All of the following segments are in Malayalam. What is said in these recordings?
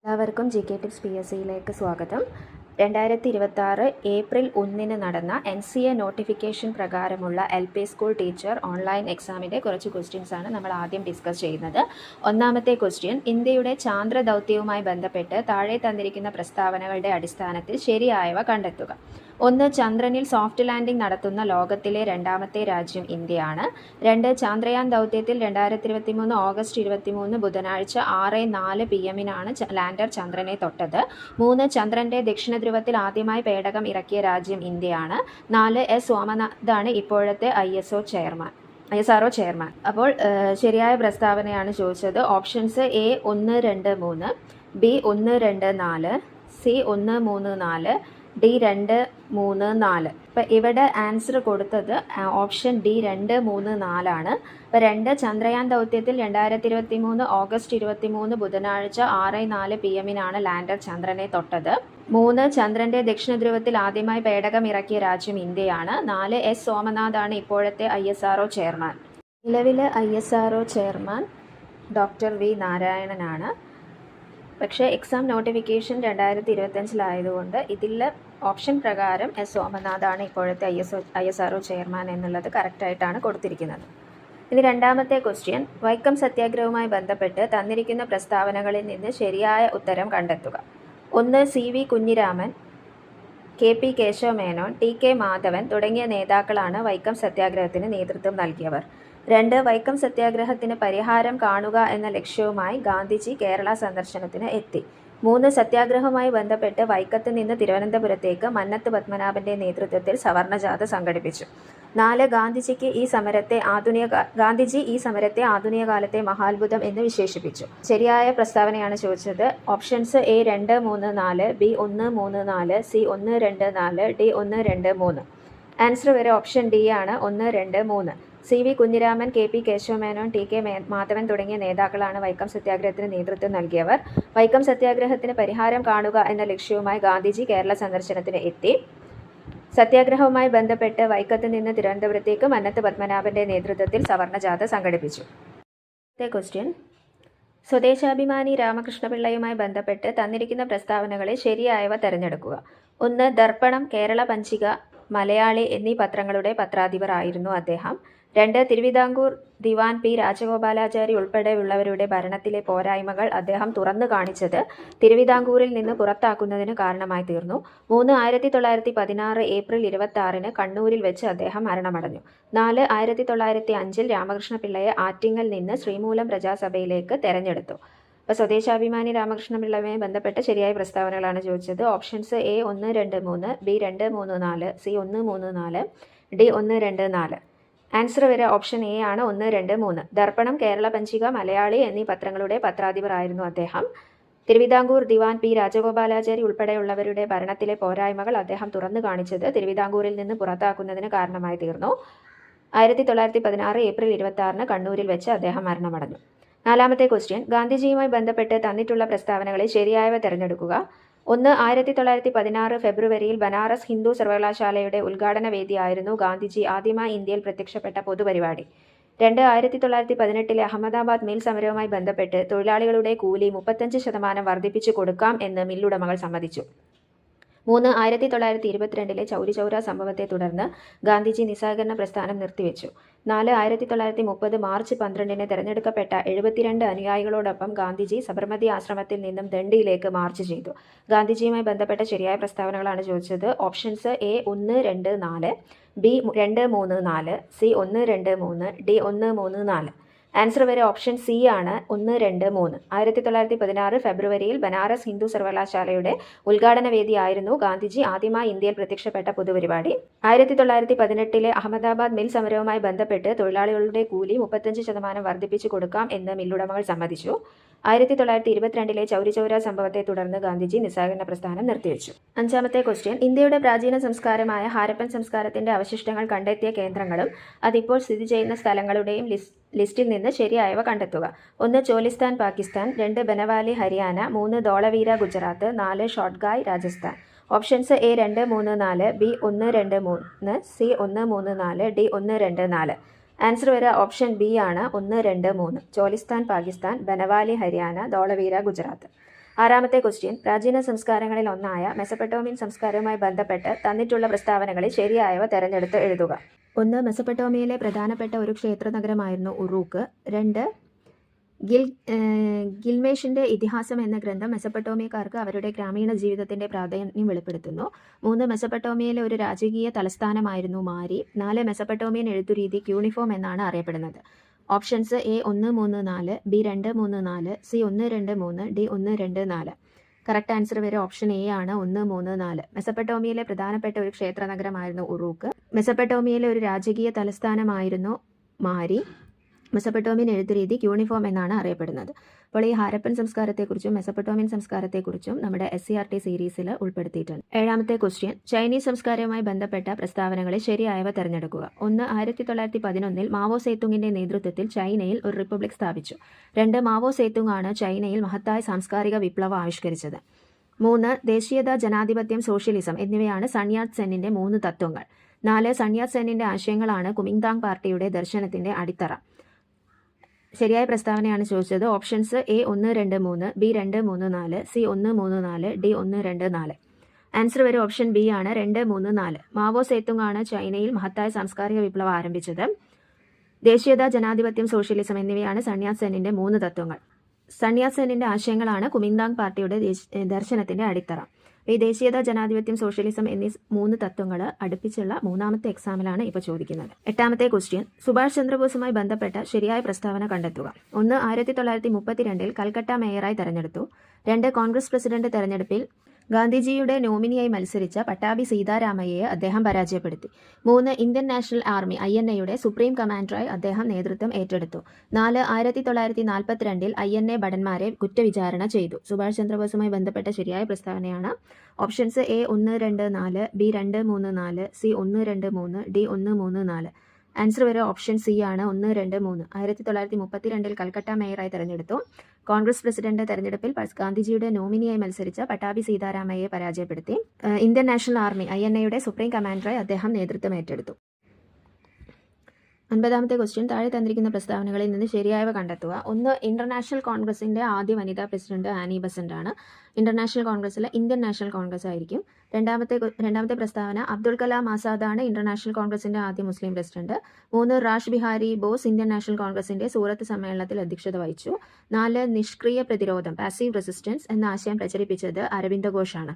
എല്ലാവർക്കും GK ടിപ്സ് PSCയിലേക്ക് സ്വാഗതം. 2026 ഏപ്രിൽ 1 നടന്ന NCA നോട്ടിഫിക്കേഷൻ പ്രകാരമുള്ള LP സ്കൂൾ ടീച്ചർ ഓൺലൈൻ എക്സാമിൻ്റെ കുറച്ച് ക്വസ്റ്റ്യൻസ് ആണ് നമ്മൾ ആദ്യം ഡിസ്കസ് ചെയ്യുന്നത്. ഒന്നാമത്തെ ക്വസ്റ്റ്യൻ, ഇന്ത്യയുടെ ചാന്ദ്ര ദൗത്യവുമായി ബന്ധപ്പെട്ട് താഴെ തന്നിരിക്കുന്ന പ്രസ്താവനകളുടെ അടിസ്ഥാനത്തിൽ ശരിയായവ കണ്ടെത്തുക. 1. ചന്ദ്രനിൽ സോഫ്റ്റ് ലാൻഡിംഗ് നടത്തുന്ന ലോകത്തിലെ രണ്ടാമത്തെ രാജ്യം ഇന്ത്യയാണ്. 2. ചാന്ദ്രയാൻ ദൗത്യത്തിൽ 2023 ഓഗസ്റ്റ് 23 ബുധനാഴ്ച 6:04 PM ലാൻഡർ ചന്ദ്രനെ തൊട്ടത്. 3. ചന്ദ്രന്റെ ദക്ഷിണ ധ്രുവത്തിൽ ആദ്യമായി പേടകം ഇറക്കിയ രാജ്യം ഇന്ത്യയാണ്. 4. S. സോമനാഥാണ് ഇപ്പോഴത്തെ ISRO ചെയർമാൻ. അപ്പോൾ ശരിയായ പ്രസ്താവനയാണ് ചോദിച്ചത്. Options A 1, 2, 3, B 1, 2, 4, C 1, 3, 4, D 2, 3, 4. ഇപ്പം ഇവിടെ ആൻസർ കൊടുത്തത് ഓപ്ഷൻ D 2, 3, 4 ആണ്. ഇപ്പം 2 ചന്ദ്രയാൻ ദൗത്യത്തിൽ 2023 ഓഗസ്റ്റ് 23 ബുധനാഴ്ച 6:04 PM ലാൻഡർ ചന്ദ്രനെ തൊട്ടത്. 3 ചന്ദ്രന്റെ ദക്ഷിണ ധ്രുവത്തിൽ ആദ്യമായി പേടകം ഇറക്കിയ രാജ്യം ഇന്ത്യയാണ്. 4 S. സോമനാഥാണ് ഇപ്പോഴത്തെ ISRO ചെയർമാൻ. നിലവിലെ ISRO ചെയർമാൻ ഡോക്ടർ V. നാരായണനാണ്. പക്ഷേ എക്സാം നോട്ടിഫിക്കേഷൻ 2025 ഇതിൽ ഓപ്ഷൻ പ്രകാരം S. സോമനാഥാണ് ഇപ്പോഴത്തെ ISRO ചെയർമാൻ എന്നുള്ളത് കറക്റ്റായിട്ടാണ് കൊടുത്തിരിക്കുന്നത്. ഇനി രണ്ടാമത്തെ ക്വസ്റ്റ്യൻ, വൈക്കം സത്യാഗ്രഹവുമായി ബന്ധപ്പെട്ട് തന്നിരിക്കുന്ന പ്രസ്താവനകളിൽ നിന്ന് ശരിയായ ഉത്തരം കണ്ടെത്തുക. 1. CV Kunhiraman, KP Keshava Menon, TK Madhavan തുടങ്ങിയ നേതാക്കളാണ് വൈക്കം സത്യാഗ്രഹത്തിന് നേതൃത്വം നൽകിയവർ. 2. വൈക്കം സത്യാഗ്രഹത്തിന് പരിഹാരം കാണുക എന്ന ലക്ഷ്യവുമായി ഗാന്ധിജി കേരള സന്ദർശനത്തിന് എത്തി. 3. സത്യാഗ്രഹവുമായി ബന്ധപ്പെട്ട് വൈക്കത്ത് നിന്ന് തിരുവനന്തപുരത്തേക്ക് മന്നത്ത് പത്മനാഭന്റെ നേതൃത്വത്തിൽ സവർണജാഥ സംഘടിപ്പിച്ചു. 4. ഗാന്ധിജി ഈ സമരത്തെ ആധുനിക കാലത്തെ മഹാത്ഭുതം എന്ന് വിശേഷിപ്പിച്ചു. ശരിയായ പ്രസ്താവനയാണ് ചോദിച്ചത്. Options A 2, 3, 4, B 1, 3, 4, C 1, 2, 4, D 1, 2, 3. Answer വരെ ഓപ്ഷൻ D ആണ് 1, 2, 3. CV Kunhiraman, KP Keshava Menon, TK Madhavan തുടങ്ങിയ നേതാക്കളാണ് വൈക്കം സത്യാഗ്രഹത്തിന് നേതൃത്വം നൽകിയവർ. വൈക്കം സത്യാഗ്രഹത്തിന് പരിഹാരം കാണുക എന്ന ലക്ഷ്യവുമായി ഗാന്ധിജി കേരള സന്ദർശനത്തിന് എത്തി. സത്യാഗ്രഹവുമായി ബന്ധപ്പെട്ട് വൈക്കത്ത് നിന്ന് തിരുവനന്തപുരത്തേക്ക് മന്നത്ത് പത്മനാഭന്റെ നേതൃത്വത്തിൽ സവർണജാഥ സംഘടിപ്പിച്ചു. ക്വസ്റ്റ്യൻ, സ്വദേശാഭിമാനി രാമകൃഷ്ണപിള്ളയുമായി ബന്ധപ്പെട്ട് തന്നിരിക്കുന്ന പ്രസ്താവനകളെ ശരിയായവ തിരഞ്ഞെടുക്കുക. 1. ദർപ്പണം, കേരള പഞ്ചിക, മലയാളി എന്നീ പത്രങ്ങളുടെ പത്രാധിപർ ആയിരുന്നു അദ്ദേഹം. 2. തിരുവിതാംകൂർ ദിവാൻ P. രാജഗോപാലാചാരി ഉൾപ്പെടെയുള്ളവരുടെ ഭരണത്തിലെ പോരായ്മകൾ അദ്ദേഹം തുറന്നു കാണിച്ചത് തിരുവിതാംകൂറിൽ നിന്ന് പുറത്താക്കുന്നതിന് കാരണമായി തീർന്നു. 3. 1916 ഏപ്രിൽ 26 കണ്ണൂരിൽ വെച്ച് അദ്ദേഹം മരണമടഞ്ഞു. 4. 1905 രാമകൃഷ്ണപിള്ളയെ ആറ്റിങ്ങൽ നിന്ന് ശ്രീമൂലം പ്രജാസഭയിലേക്ക് തെരഞ്ഞെടുത്തു. അപ്പോൾ സ്വദേശാഭിമാനി രാമകൃഷ്ണപിള്ളയുമായി ബന്ധപ്പെട്ട ശരിയായ പ്രസ്താവനകളാണ് ചോദിച്ചത്. Options A 1, 2, 3, B 2, 3, 4, C 1, 3, 4, D 1, 2, 4. Answer വരെ ഓപ്ഷൻ A ആണ് 1, 2, 3. ദർപ്പണം, കേരള പഞ്ചിക, മലയാളി എന്നീ പത്രങ്ങളുടെ പത്രാധിപർ ആയിരുന്നു അദ്ദേഹം. തിരുവിതാംകൂർ ദിവാൻ P. രാജഗോപാലാചാരി ഉൾപ്പെടെയുള്ളവരുടെ ഭരണത്തിലെ പോരായ്മകൾ അദ്ദേഹം തുറന്നു കാണിച്ചത് തിരുവിതാംകൂറിൽ നിന്ന് പുറത്താക്കുന്നതിന് കാരണമായി തീർന്നു. 1916 ഏപ്രിൽ 26 കണ്ണൂരിൽ വെച്ച് അദ്ദേഹം മരണമടഞ്ഞു. നാലാമത്തെ ക്വസ്റ്റ്യൻ, ഗാന്ധിജിയുമായി ബന്ധപ്പെട്ട് തന്നിട്ടുള്ള പ്രസ്താവനകളെ ശരിയായവ തിരഞ്ഞെടുക്കുക. 1. 1916 ഫെബ്രുവരിയിൽ ബനാറസ് ഹിന്ദു സർവകലാശാലയുടെ ഉദ്ഘാടന വേദിയായിരുന്നു ഗാന്ധിജി ആദ്യമായി ഇന്ത്യയിൽ പ്രത്യക്ഷപ്പെട്ട പൊതുപരിപാടി. 2. 1918 അഹമ്മദാബാദ് മിൽ സമരവുമായി ബന്ധപ്പെട്ട് തൊഴിലാളികളുടെ കൂലി 35% വർദ്ധിപ്പിച്ചു കൊടുക്കാം എന്ന് മില്ലുടമകൾ സമ്മതിച്ചു. 3. 1922 ചൗരി ചൗര സംഭവത്തെ തുടർന്ന് ഗാന്ധിജി നിസ്സഹകരണ പ്രസ്ഥാനം നിർത്തിവെച്ചു. 4. 1930 മാർച്ച് 12 തെരഞ്ഞെടുക്കപ്പെട്ട 72 അനുയായികളോടൊപ്പം ഗാന്ധിജി സബർമതി ആശ്രമത്തിൽ നിന്നും ദണ്ഡിയിലേക്ക് മാർച്ച് ചെയ്തു. ഗാന്ധിജിയുമായി ബന്ധപ്പെട്ട ശരിയായ പ്രസ്താവനകളാണ് ചോദിച്ചത്. Options A 1, 2, 4, B 2, 3, 4, C 1, 2, 3, D 1, 3, 4. Answer വരെ ഓപ്ഷൻ C ആണ് 1, 2, 3. 1916 ഫെബ്രുവരിയിൽ ബനാറസ് ഹിന്ദു സർവകലാശാലയുടെ ഉദ്ഘാടന വേദിയായിരുന്നു ഗാന്ധിജി ആദ്യമായി ഇന്ത്യയിൽ പ്രത്യക്ഷപ്പെട്ട പൊതുപരിപാടി. 1918 അഹമ്മദാബാദ് മിൽ സമരവുമായി ബന്ധപ്പെട്ട് തൊഴിലാളികളുടെ കൂലി 35% വർദ്ധിപ്പിച്ചു കൊടുക്കാം എന്ന് മില്ലുടമകൾ സമ്മതിച്ചു. 1922 ചൗരി ചൗര സംഭവത്തെ തുടർന്ന് ഗാന്ധിജി നിസ്സഹകരണ പ്രസ്ഥാനം നിർത്തിവെച്ചു. അഞ്ചാമത്തെ ക്വസ്റ്റ്യൻ, ഇന്ത്യയുടെ പ്രാചീന സംസ്കാരമായ ഹാരപ്പൻ സംസ്കാരത്തിന്റെ അവശിഷ്ടങ്ങൾ കണ്ടെത്തിയ കേന്ദ്രങ്ങളും അതിപ്പോൾ സ്ഥിതി ചെയ്യുന്ന സ്ഥലങ്ങളുടെയും ലിസ്റ്റിൽ നിന്ന് ശരിയായവ കണ്ടെത്തുക. 1. Cholistan Pakistan, 2. Banawali Haryana, 3. Dholavira Gujarat, 4. Shortugai Rajasthan. Options A 2, 3, 4, B 1, 2, 3, C 1, 3, 4, D 1, 2, 4. Answer വരെ ഓപ്ഷൻ B ആണ് 1, 2, 3. ചോലിസ്ഥാൻ പാകിസ്ഥാൻ, ബനവാലി ഹരിയാന, ധോളവീര ഗുജറാത്ത്. ആറാമത്തെ ക്വസ്റ്റ്യൻ, പ്രാചീന സംസ്കാരങ്ങളിൽ ഒന്നായ മെസപ്പൊട്ടേമിയൻ സംസ്കാരവുമായി ബന്ധപ്പെട്ട് തന്നിട്ടുള്ള പ്രസ്താവനകളിൽ ശരിയായവ തെരഞ്ഞെടുത്ത് എഴുതുക. 1. മെസപ്പൊട്ടേമിയയിലെ പ്രധാനപ്പെട്ട ഒരു ക്ഷേത്ര നഗരമായിരുന്നു ഉറൂക്ക്. 2. ഗിൽമേഷിന്റെ ഇതിഹാസം എന്ന ഗ്രന്ഥം മെസപ്പൊട്ടേമിയക്കാർക്ക് അവരുടെ ഗ്രാമീണ ജീവിതത്തിന്റെ പ്രാധാന്യം വെളിപ്പെടുത്തുന്നു. 3. മെസപ്പൊട്ടേമിയയിലെ ഒരു രാജകീയ തലസ്ഥാനമായിരുന്നു മാരി. 4. മെസപ്പൊട്ടേമിയൻ എഴുത്തുരീതി ക്യൂണിഫോം എന്നാണ് അറിയപ്പെടുന്നത്. Options A 1, 3, 4, B 2, 3, 4, C 1, 2, 3, D 1, 2, 4. Correct answer വരെ ഓപ്ഷൻ എ ആണ് 1, 3, 4. മെസപ്പൊട്ടേമിയയിലെ പ്രധാനപ്പെട്ട ഒരു ക്ഷേത്ര നഗരമായിരുന്നു ഉറൂക്ക്. മെസപ്പൊട്ടേമിയയിലെ ഒരു രാജകീയ തലസ്ഥാനമായിരുന്നു മാരി. മെസപ്പൊട്ടേമിയൻ എഴുത്തുരീതി ക്യൂണിഫോം എന്നാണ് അറിയപ്പെടുന്നത്. അപ്പോൾ ഈ ഹാരപ്പൻ സംസ്കാരത്തെക്കുറിച്ചും മെസപ്പൊട്ടേമിയൻ സംസ്കാരത്തെക്കുറിച്ചും നമ്മുടെ SCERT സീരീസിൽ ഉൾപ്പെടുത്തിയിട്ടുണ്ട്. 7ാമത്തെ ക്വസ്റ്റ്യൻ, ചൈനീസ് സംസ്കാരവുമായി ബന്ധപ്പെട്ട പ്രസ്താവനകളിൽ ശരിയായവ തിരഞ്ഞെടുക്കുക. 1. 1911 മാവോ സേതുങ്ങിന്റെ നേതൃത്വത്തിൽ ചൈനയിൽ ഒരു റിപ്പബ്ലിക് സ്ഥാപിച്ചു. 2. മാവോ സേതുങ് ആണ് ചൈനയിൽ മഹത്തായ സാംസ്കാരിക വിപ്ലവം ആവിഷ്കരിച്ചത്. 3. ദേശീയത, ജനാധിപത്യം, സോഷ്യലിസം എന്നിവയാണ് സൺ യാറ്റ് സെന്നിന്റെ 3 തത്വങ്ങൾ. 4. സൺ യാറ്റ് സെന്നിന്റെ ആശയങ്ങളാണ് കുമിങ്താങ് പാർട്ടിയുടെ ദർശനത്തിന്റെ അടിത്തറ. ശരിയായ പ്രസ്താവനയാണ് ചോദിച്ചത്. Options A 1, 2, 3, B 2, 3, 4, C 1, 3, 4, D 1, 2, 4. Answer വരെ ഓപ്ഷൻ ബി ആണ് 2, 3, 4. മാവോ സേതുങ് ആണ് ചൈനയിൽ മഹത്തായ സാംസ്കാരിക വിപ്ലവം ആരംഭിച്ചത്. ദേശീയത, ജനാധിപത്യം, സോഷ്യലിസം എന്നിവയാണ് സൺ യാറ്റ് സെന്നിന്റെ 3 തത്വങ്ങൾ. സൺ യാറ്റ് സെന്നിന്റെ ആശയങ്ങളാണ് കുമിങ്താങ് പാർട്ടിയുടെ ദർശനത്തിന്റെ അടിത്തറ. ഈ ദേശീയത, ജനാധിപത്യം, സോഷ്യലിസം എന്നീ 3 തത്വങ്ങൾ അടുപ്പിച്ചുള്ള 3ാമത്തെ എക്സാമിലാണ് ഇപ്പോൾ ചോദിക്കുന്നത്. 8ാമത്തെ ക്വസ്റ്റ്യൻ, സുഭാഷ് ചന്ദ്രബോസുമായി ബന്ധപ്പെട്ട ശരിയായ പ്രസ്താവന കണ്ടെത്തുക. 1. 1932 കൽക്കട്ട മേയറായി തെരഞ്ഞെടുത്തു. 2. കോൺഗ്രസ് പ്രസിഡന്റ് തെരഞ്ഞെടുപ്പിൽ ഗാന്ധിജിയുടെ നോമിനിയായി മത്സരിച്ച പട്ടാഭി സീതാരാമയ്യയെ അദ്ദേഹം പരാജയപ്പെടുത്തി. 3. Indian national army INA supreme കമാൻഡറായി അദ്ദേഹം നേതൃത്വം ഏറ്റെടുത്തു. 4. 1942 INA ഭടന്മാരെ കുറ്റവിചാരണ ചെയ്തു. സുഭാഷ് ചന്ദ്രബോസുമായി ബന്ധപ്പെട്ട ശരിയായ പ്രസ്താവനയാണ്. Options A 1, 2, 4, B 2, 3, 4, C 1, 2, 3, D 1, 3, 4. Answer വരെ ഓപ്ഷൻ സി ആണ് 1, 2, 3. 1932 കൽക്കട്ട മേയറായി തെരഞ്ഞെടുത്തു. കോൺഗ്രസ് പ്രസിഡന്റ് തെരഞ്ഞെടുപ്പിൽ ഗാന്ധിജിയുടെ നോമിനിയായി മത്സരിച്ച പട്ടാഭി സീതാരാമയ്യയെ പരാജയപ്പെടുത്തി. Indian national army INA supreme കമാൻഡറായി അദ്ദേഹം നേതൃത്വം ഏറ്റെടുത്തു. 9ാമത്തെ ക്വസ്റ്റ്യൻ, താഴെ തന്നിരിക്കുന്ന പ്രസ്താവനകളിൽ നിന്ന് ശരിയായവ കണ്ടെത്തുക. 1. ഇന്റർനാഷണൽ കോൺഗ്രസിന്റെ ആദ്യ വനിതാ പ്രസിഡന്റ് ആനി ബസന്റ് ആണ്. ഇന്റർനാഷണൽ കോൺഗ്രസിലെ ഇന്ത്യൻ നാഷണൽ കോൺഗ്രസ് ആയിരിക്കും. രണ്ടാമത്തെ പ്രസ്താവന, അബ്ദുൾ കലാം ആസാദാണ് ഇന്റർനാഷണൽ കോൺഗ്രസിന്റെ ആദ്യ മുസ്ലിം president. 3. Rash Behari Bose Indian national കോൺഗ്രസിന്റെ സൂറത്ത് സമ്മേളനത്തിൽ അധ്യക്ഷത വഹിച്ചു. 4. നിഷ്ക്രിയ പ്രതിരോധം പാസീവ് റെസിസ്റ്റൻസ് എന്ന ആശയം പ്രചരിപ്പിച്ചത് അരവിന്ദ ഘോഷാണ്.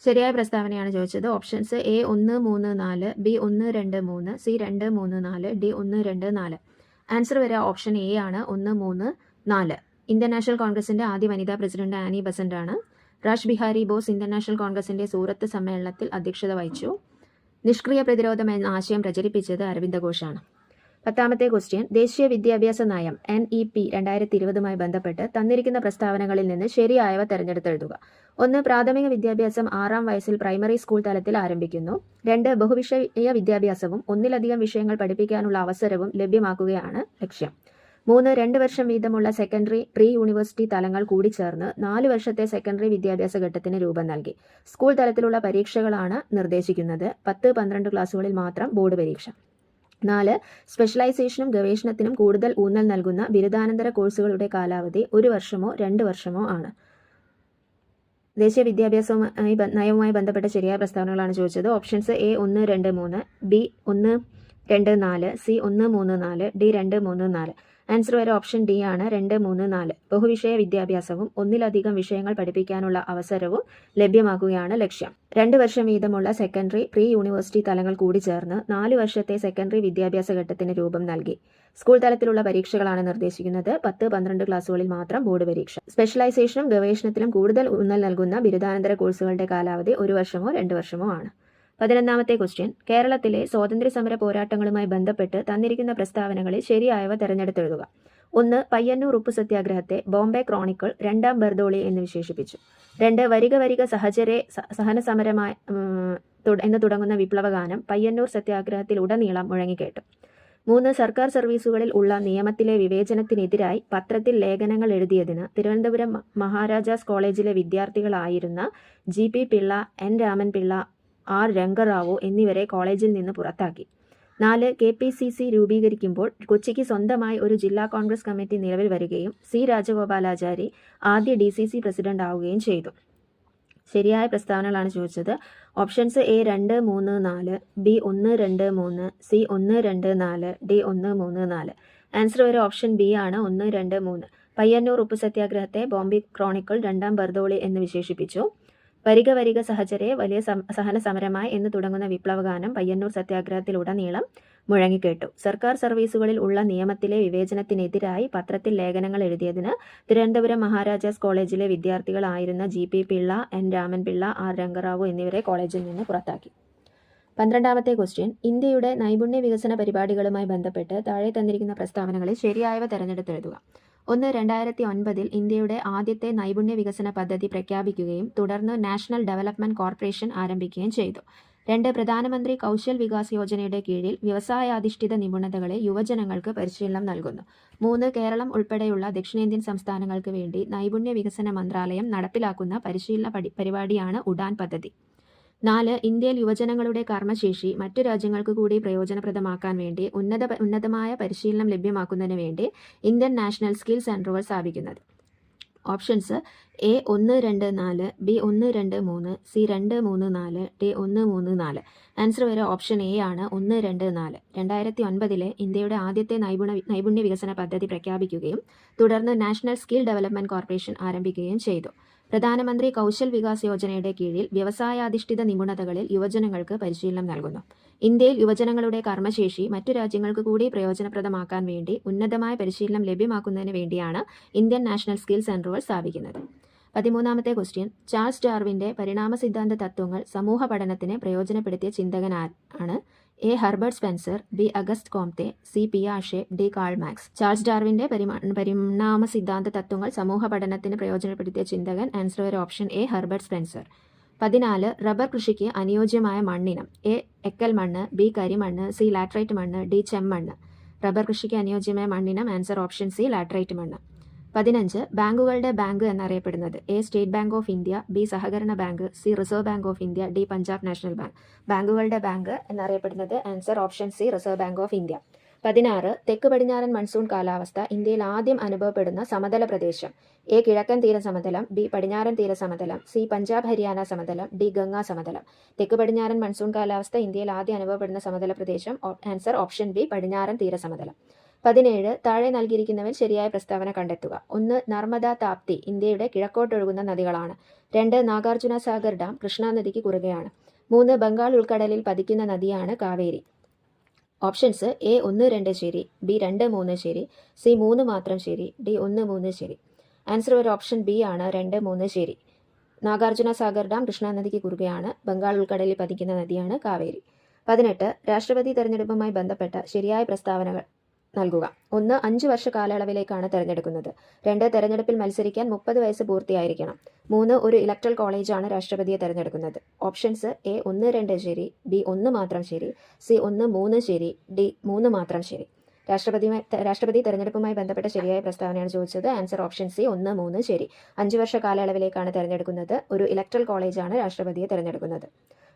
ശരിയായ പ്രസ്താവനയാണ് ചോദിച്ചത്. Options A 1, 3, 4, B 1, 2, 3, C 2, 3, 4, D 1, 2, 4. Answer വരെ ഓപ്ഷൻ എ ആണ് 1, 3, 4. ഇന്ത്യൻ നാഷണൽ കോൺഗ്രസിന്റെ ആദ്യ വനിതാ പ്രസിഡന്റ് ആനി ബസന്റ് ആണ്. Rash Behari Bose Indian national കോൺഗ്രസിന്റെ സൂറത്ത് സമ്മേളനത്തിൽ അധ്യക്ഷത വഹിച്ചു. നിഷ്ക്രിയ പ്രതിരോധം എന്ന ആശയം പ്രചരിപ്പിച്ചത് അരവിന്ദ ഘോഷാണ്. 10ാമത്തെ ക്വസ്റ്റ്യൻ, ദേശീയ വിദ്യാഭ്യാസ നയം NEP 2020 ബന്ധപ്പെട്ട് തന്നിരിക്കുന്ന പ്രസ്താവനകളിൽ നിന്ന് ശരിയായവ തെരഞ്ഞെടുത്തെഴുതുക. 1. പ്രാഥമിക വിദ്യാഭ്യാസം 6ാം വയസ്സിൽ പ്രൈമറി സ്കൂൾ തലത്തിൽ ആരംഭിക്കുന്നു. 2. ബഹുവിഷയ വിദ്യാഭ്യാസവും ഒന്നിലധികം വിഷയങ്ങൾ പഠിപ്പിക്കാനുള്ള അവസരവും ലഭ്യമാക്കുകയാണ് ലക്ഷ്യം. 3. 2 വർഷം വീതമുള്ള സെക്കൻഡറി പ്രീ യൂണിവേഴ്സിറ്റി തലങ്ങൾ കൂടിച്ചേർന്ന് 4 വർഷത്തെ സെക്കൻഡറി വിദ്യാഭ്യാസ ഘട്ടത്തിന് രൂപം നൽകി. സ്കൂൾ തലത്തിലുള്ള പരീക്ഷകളാണ് നിർദ്ദേശിക്കുന്നത്. 10, 12 ക്ലാസുകളിൽ മാത്രം ബോർഡ് പരീക്ഷ. 4. സ്പെഷ്യലൈസേഷനും ഗവേഷണത്തിനും കൂടുതൽ ഊന്നൽ നൽകുന്ന ബിരുദാനന്തര കോഴ്സുകളുടെ കാലാവധി 1 വർഷമോ 2 വർഷമോ ആണ്. ദേശീയ വിദ്യാഭ്യാസ നയവുമായി ബന്ധപ്പെട്ട ശരിയായ പ്രസ്താവനകളാണ് ചോദിച്ചത്. Options A 1, 2, 3, B 1, 2, 4, C 1, 3, 4, D 2, 3, 4. Answer വരെ ഓപ്ഷൻ ഡി ആണ് 2, 3, 4. ബഹുവിഷയ വിദ്യാഭ്യാസവും ഒന്നിലധികം വിഷയങ്ങൾ പഠിപ്പിക്കാനുള്ള അവസരവും ലഭ്യമാക്കുകയാണ് ലക്ഷ്യം. 2 വർഷം വീതമുള്ള സെക്കൻഡറി പ്രീ യൂണിവേഴ്സിറ്റി തലങ്ങൾ കൂടി ചേർന്ന് 4 വർഷത്തെ സെക്കൻഡറി വിദ്യാഭ്യാസ ഘട്ടത്തിന് രൂപം നൽകി. സ്കൂൾ തലത്തിലുള്ള പരീക്ഷകളാണ് നിർദ്ദേശിക്കുന്നത്. 10, 12 ക്ലാസുകളിൽ മാത്രം ബോർഡ് പരീക്ഷ. സ്പെഷ്യലൈസേഷനും ഗവേഷണത്തിലും കൂടുതൽ ഊന്നൽ നൽകുന്ന ബിരുദാനന്തര കോഴ്സുകളുടെ കാലാവധി 1 വർഷമോ 2 വർഷമോ ആണ്. 11ാമത്തെ ക്വസ്റ്റ്യൻ, കേരളത്തിലെ സ്വാതന്ത്ര്യ സമര പോരാട്ടങ്ങളുമായി ബന്ധപ്പെട്ട് തന്നിരിക്കുന്ന പ്രസ്താവനകളിൽ ശരിയായവ തെരഞ്ഞെടുത്തെഴുതുക. 1. പയ്യന്നൂർ ഉപ്പു സത്യാഗ്രഹത്തെ ബോംബെ ക്രോണിക്കിൾ 2ാം ബർദോളി എന്ന് വിശേഷിപ്പിച്ചു. 2. വരിക വരിക സഹചരെ സഹന സമരമായി എന്ന് തുടങ്ങുന്ന വിപ്ലവഗാനം പയ്യന്നൂർ സത്യാഗ്രഹത്തിലുടനീളം മുഴങ്ങിക്കേട്ടു. 3. സർക്കാർ സർവീസുകളിൽ ഉള്ള നിയമത്തിലെ വിവേചനത്തിനെതിരായി പത്രത്തിൽ ലേഖനങ്ങൾ എഴുതിയതിന് തിരുവനന്തപുരം മഹാരാജാസ് കോളേജിലെ വിദ്യാർത്ഥികളായിരുന്ന GP Pillai, N Raman Pillai, R രംഗറാവു എന്നിവരെ കോളേജിൽ നിന്ന് പുറത്താക്കി. 4. KPCC രൂപീകരിക്കുമ്പോൾ കൊച്ചിക്ക് സ്വന്തമായി ഒരു ജില്ലാ കോൺഗ്രസ് കമ്മിറ്റി നിലവിൽ വരികയും സി രാജഗോപാലാചാരി ആദ്യ DCC പ്രസിഡന്റ് ആവുകയും ചെയ്തു. ശരിയായ പ്രസ്താവനകളാണ് ചോദിച്ചത്. Options A 2, 3, 4, B 1, 2, 3, C 1, 2, 4, D 1, 3, 4. Answer വരെ ഓപ്ഷൻ B ആണ് 1, 2, 3. പയ്യന്നൂർ ഉപ്പു സത്യാഗ്രഹത്തെ ബോംബെ ക്രോണിക്കിൾ രണ്ടാം ബർദോളി എന്ന് വിശേഷിപ്പിച്ചു. വരിക വരിക സഹചരെ വലിയ സഹന സമരമായി എന്ന് തുടങ്ങുന്ന വിപ്ലവഗാനം പയ്യന്നൂർ സത്യാഗ്രഹത്തിലുടനീളം മുഴങ്ങിക്കേട്ടു. സർക്കാർ സർവീസുകളിൽ ഉള്ള നിയമത്തിലെ വിവേചനത്തിനെതിരായി പത്രത്തിൽ ലേഖനങ്ങൾ എഴുതിയതിന് തിരുവനന്തപുരം മഹാരാജാസ് കോളേജിലെ വിദ്യാർത്ഥികളായിരുന്ന GP Pillai, N Raman Pillai, R രംഗറാവു എന്നിവരെ കോളേജിൽ നിന്ന് പുറത്താക്കി. 12ാമത്തെ ക്വസ്റ്റ്യൻ. ഇന്ത്യയുടെ നൈപുണ്യ വികസന പരിപാടികളുമായി ബന്ധപ്പെട്ട് താഴെ തന്നിരിക്കുന്ന പ്രസ്താവനകളിൽ ശരിയായവ തെരഞ്ഞെടുത്തെഴുതുക. 1. 2009 ഇന്ത്യയുടെ ആദ്യത്തെ നൈപുണ്യ വികസന പദ്ധതി പ്രഖ്യാപിക്കുകയും തുടർന്ന് നാഷണൽ ഡെവലപ്മെന്റ് കോർപ്പറേഷൻ ആരംഭിക്കുകയും ചെയ്തു. 2. പ്രധാനമന്ത്രി കൗശൽ വികാസ് യോജനയുടെ കീഴിൽ വ്യവസായാധിഷ്ഠിത നിപുണതകളിൽ യുവജനങ്ങൾക്ക് പരിശീലനം നൽകുന്നു. 3. കേരളം ഉൾപ്പെടെയുള്ള ദക്ഷിണേന്ത്യൻ സംസ്ഥാനങ്ങൾക്ക് വേണ്ടി നൈപുണ്യ വികസന മന്ത്രാലയം നടപ്പിലാക്കുന്ന പരിശീലന പരിപാടിയാണ് ഉഡാൻ പദ്ധതി. 4. ഇന്ത്യയിൽ യുവജനങ്ങളുടെ കർമ്മശേഷി മറ്റു രാജ്യങ്ങൾക്ക് കൂടി പ്രയോജനപ്രദമാക്കാൻ വേണ്ടി ഉന്നതമായ പരിശീലനം ലഭ്യമാക്കുന്നതിന് വേണ്ടി ഇന്ത്യൻ നാഷണൽ സ്കിൽ സെന്ററുകൾ സ്ഥാപിക്കുന്നത്. Options A 1, 2, 4, B 1, 2, 3, C 2, 3, 4, D 1, 3, 4. Answer വരെ ഓപ്ഷൻ A ആണ് 1, 2, 4. 2009 ഇന്ത്യയുടെ ആദ്യത്തെ നൈപുണ്യ വികസന പദ്ധതി പ്രഖ്യാപിക്കുകയും തുടർന്ന് നാഷണൽ സ്കിൽ ഡെവലപ്മെന്റ് കോർപ്പറേഷൻ ആരംഭിക്കുകയും ചെയ്തു. പ്രധാനമന്ത്രി കൗശൽ വികാസ് യോജനയുടെ കീഴിൽ വ്യവസായാധിഷ്ഠിത നിപുണതകളിൽ യുവജനങ്ങൾക്ക് പരിശീലനം നൽകുന്നു. ഇന്ത്യയിൽ യുവജനങ്ങളുടെ കർമ്മശേഷി മറ്റു രാജ്യങ്ങൾക്ക് കൂടി പ്രയോജനപ്രദമാക്കാൻ വേണ്ടി ഉന്നതമായ പരിശീലനം ലഭ്യമാക്കുന്നതിന് വേണ്ടിയാണ് ഇന്ത്യൻ നാഷണൽ സ്കിൽ സെന്ററുകൾ സ്ഥാപിക്കുന്നത്. 13ാമത്തെ ക്വസ്റ്റ്യൻ. ചാൾസ് ഡാർവിന്റെ പരിണാമ സിദ്ധാന്ത തത്വങ്ങൾ സമൂഹ പഠനത്തിന് പ്രയോജനപ്പെടുത്തിയ ചിന്തകൻ ആണ്? A. Herbert Spencer, B. August Comte, C. പിയാഷെ, D. Karl Marx. ചാൾസ് ഡാർവിന്റെ പരിണാമ സിദ്ധാന്ത തത്വങ്ങൾ സമൂഹ പഠനത്തിന് പ്രയോജനപ്പെടുത്തിയ ചിന്തകൻ. ആൻസർ വരെ option A. Herbert Spencer. 14. Rubber കൃഷിക്ക് അനുയോജ്യമായ മണ്ണിനം. A. എക്കൽ മണ്ണ്, B. കരിമണ്ണ്, C. ലാറ്ററൈറ്റ് മണ്ണ്, D. ചെമ്മണ്ണ്. റബ്ബർ കൃഷിക്ക് അനുയോജ്യമായ മണ്ണിനം. Answer option C. ലാറ്ററൈറ്റ് മണ്ണ്. 15. ബാങ്കുകളുടെ ബാങ്ക് എന്നറിയപ്പെടുന്നത്. A. State Bank of India, B. സഹകരണ bank, C. Reserve Bank of India, D. Punjab national bank. ബാങ്കുകളുടെ ബാങ്ക് എന്നറിയപ്പെടുന്നത്. Answer option C. Reserve Bank of India. 16. തെക്ക് പടിഞ്ഞാറൻ മൺസൂൺ കാലാവസ്ഥ ഇന്ത്യയിൽ ആദ്യം അനുഭവപ്പെടുന്ന സമതല പ്രദേശം. A. കിഴക്കൻ തീര സമതലം, B. പടിഞ്ഞാറൻ തീര സമതലം, C. പഞ്ചാബ് ഹരിയാന സമതലം, D. ഗംഗാ സമതലം. തെക്ക് പടിഞ്ഞാറൻ മൺസൂൺ കാലാവസ്ഥ ഇന്ത്യയിൽ ആദ്യം അനുഭവപ്പെടുന്ന സമതല പ്രദേശം. Answer option B. പടിഞ്ഞാറൻ തീര സമതലം. 17. താഴെ നൽകിയിരിക്കുന്നവയിൽ ശരിയായ പ്രസ്താവന കണ്ടെത്തുക. 1. നർമ്മദ, താപ്തി ഇന്ത്യയുടെ കിഴക്കോട്ടൊഴുകുന്ന നദികളാണ്. 2. നാഗാർജുന സാഗർ ഡാം കൃഷ്ണ നദിക്ക് കുറുകെയാണ്. 3. ബംഗാൾ ഉൾക്കടലിൽ പതിക്കുന്ന നദിയാണ് കാവേരി. ഓപ്ഷൻസ് A 1, 2 ശരി, B 2, 3 ശരി, C 3 മാത്രം ശരി, D 1, 3 ശരി. ആൻസർ ഒരു ഓപ്ഷൻ B ആണ് 2, 3 ശരി. നാഗാർജുന സാഗർ ഡാം കൃഷ്ണ നദിക്ക് കുറുകെയാണ്. ബംഗാൾ ഉൾക്കടലിൽ പതിക്കുന്ന നദിയാണ് കാവേരി. 18. രാഷ്ട്രപതി തെരഞ്ഞെടുപ്പുമായി ബന്ധപ്പെട്ട ശരിയായ പ്രസ്താവനകൾ നൽകുക. 1. 5 വർഷ കാലയളവിലേക്കാണ് തെരഞ്ഞെടുക്കുന്നത്. 2. തെരഞ്ഞെടുപ്പിൽ മത്സരിക്കാൻ 30 വയസ്സ് പൂർത്തിയായിരിക്കണം. 3. ഒരു ഇലക്ട്രൽ കോളേജാണ് രാഷ്ട്രപതിയെ തെരഞ്ഞെടുക്കുന്നത്. ഓപ്ഷൻസ് A 1, 2 ശരി, B 1 മാത്രം ശരി, C 1, 3 ശരി, D 3 മാത്രം ശരി. രാഷ്ട്രപതി തെരഞ്ഞെടുപ്പുമായി ബന്ധപ്പെട്ട ശരിയായ പ്രസ്താവനയാണ് ചോദിച്ചത്. ആൻസർ ഓപ്ഷൻ C 1, 3 ശരി. 5 വർഷ കാലയളവിലേക്കാണ് തെരഞ്ഞെടുക്കുന്നത്. ഒരു ഇലക്ട്രൽ കോളേജാണ് രാഷ്ട്രപതിയെ തെരഞ്ഞെടുക്കുന്നത്.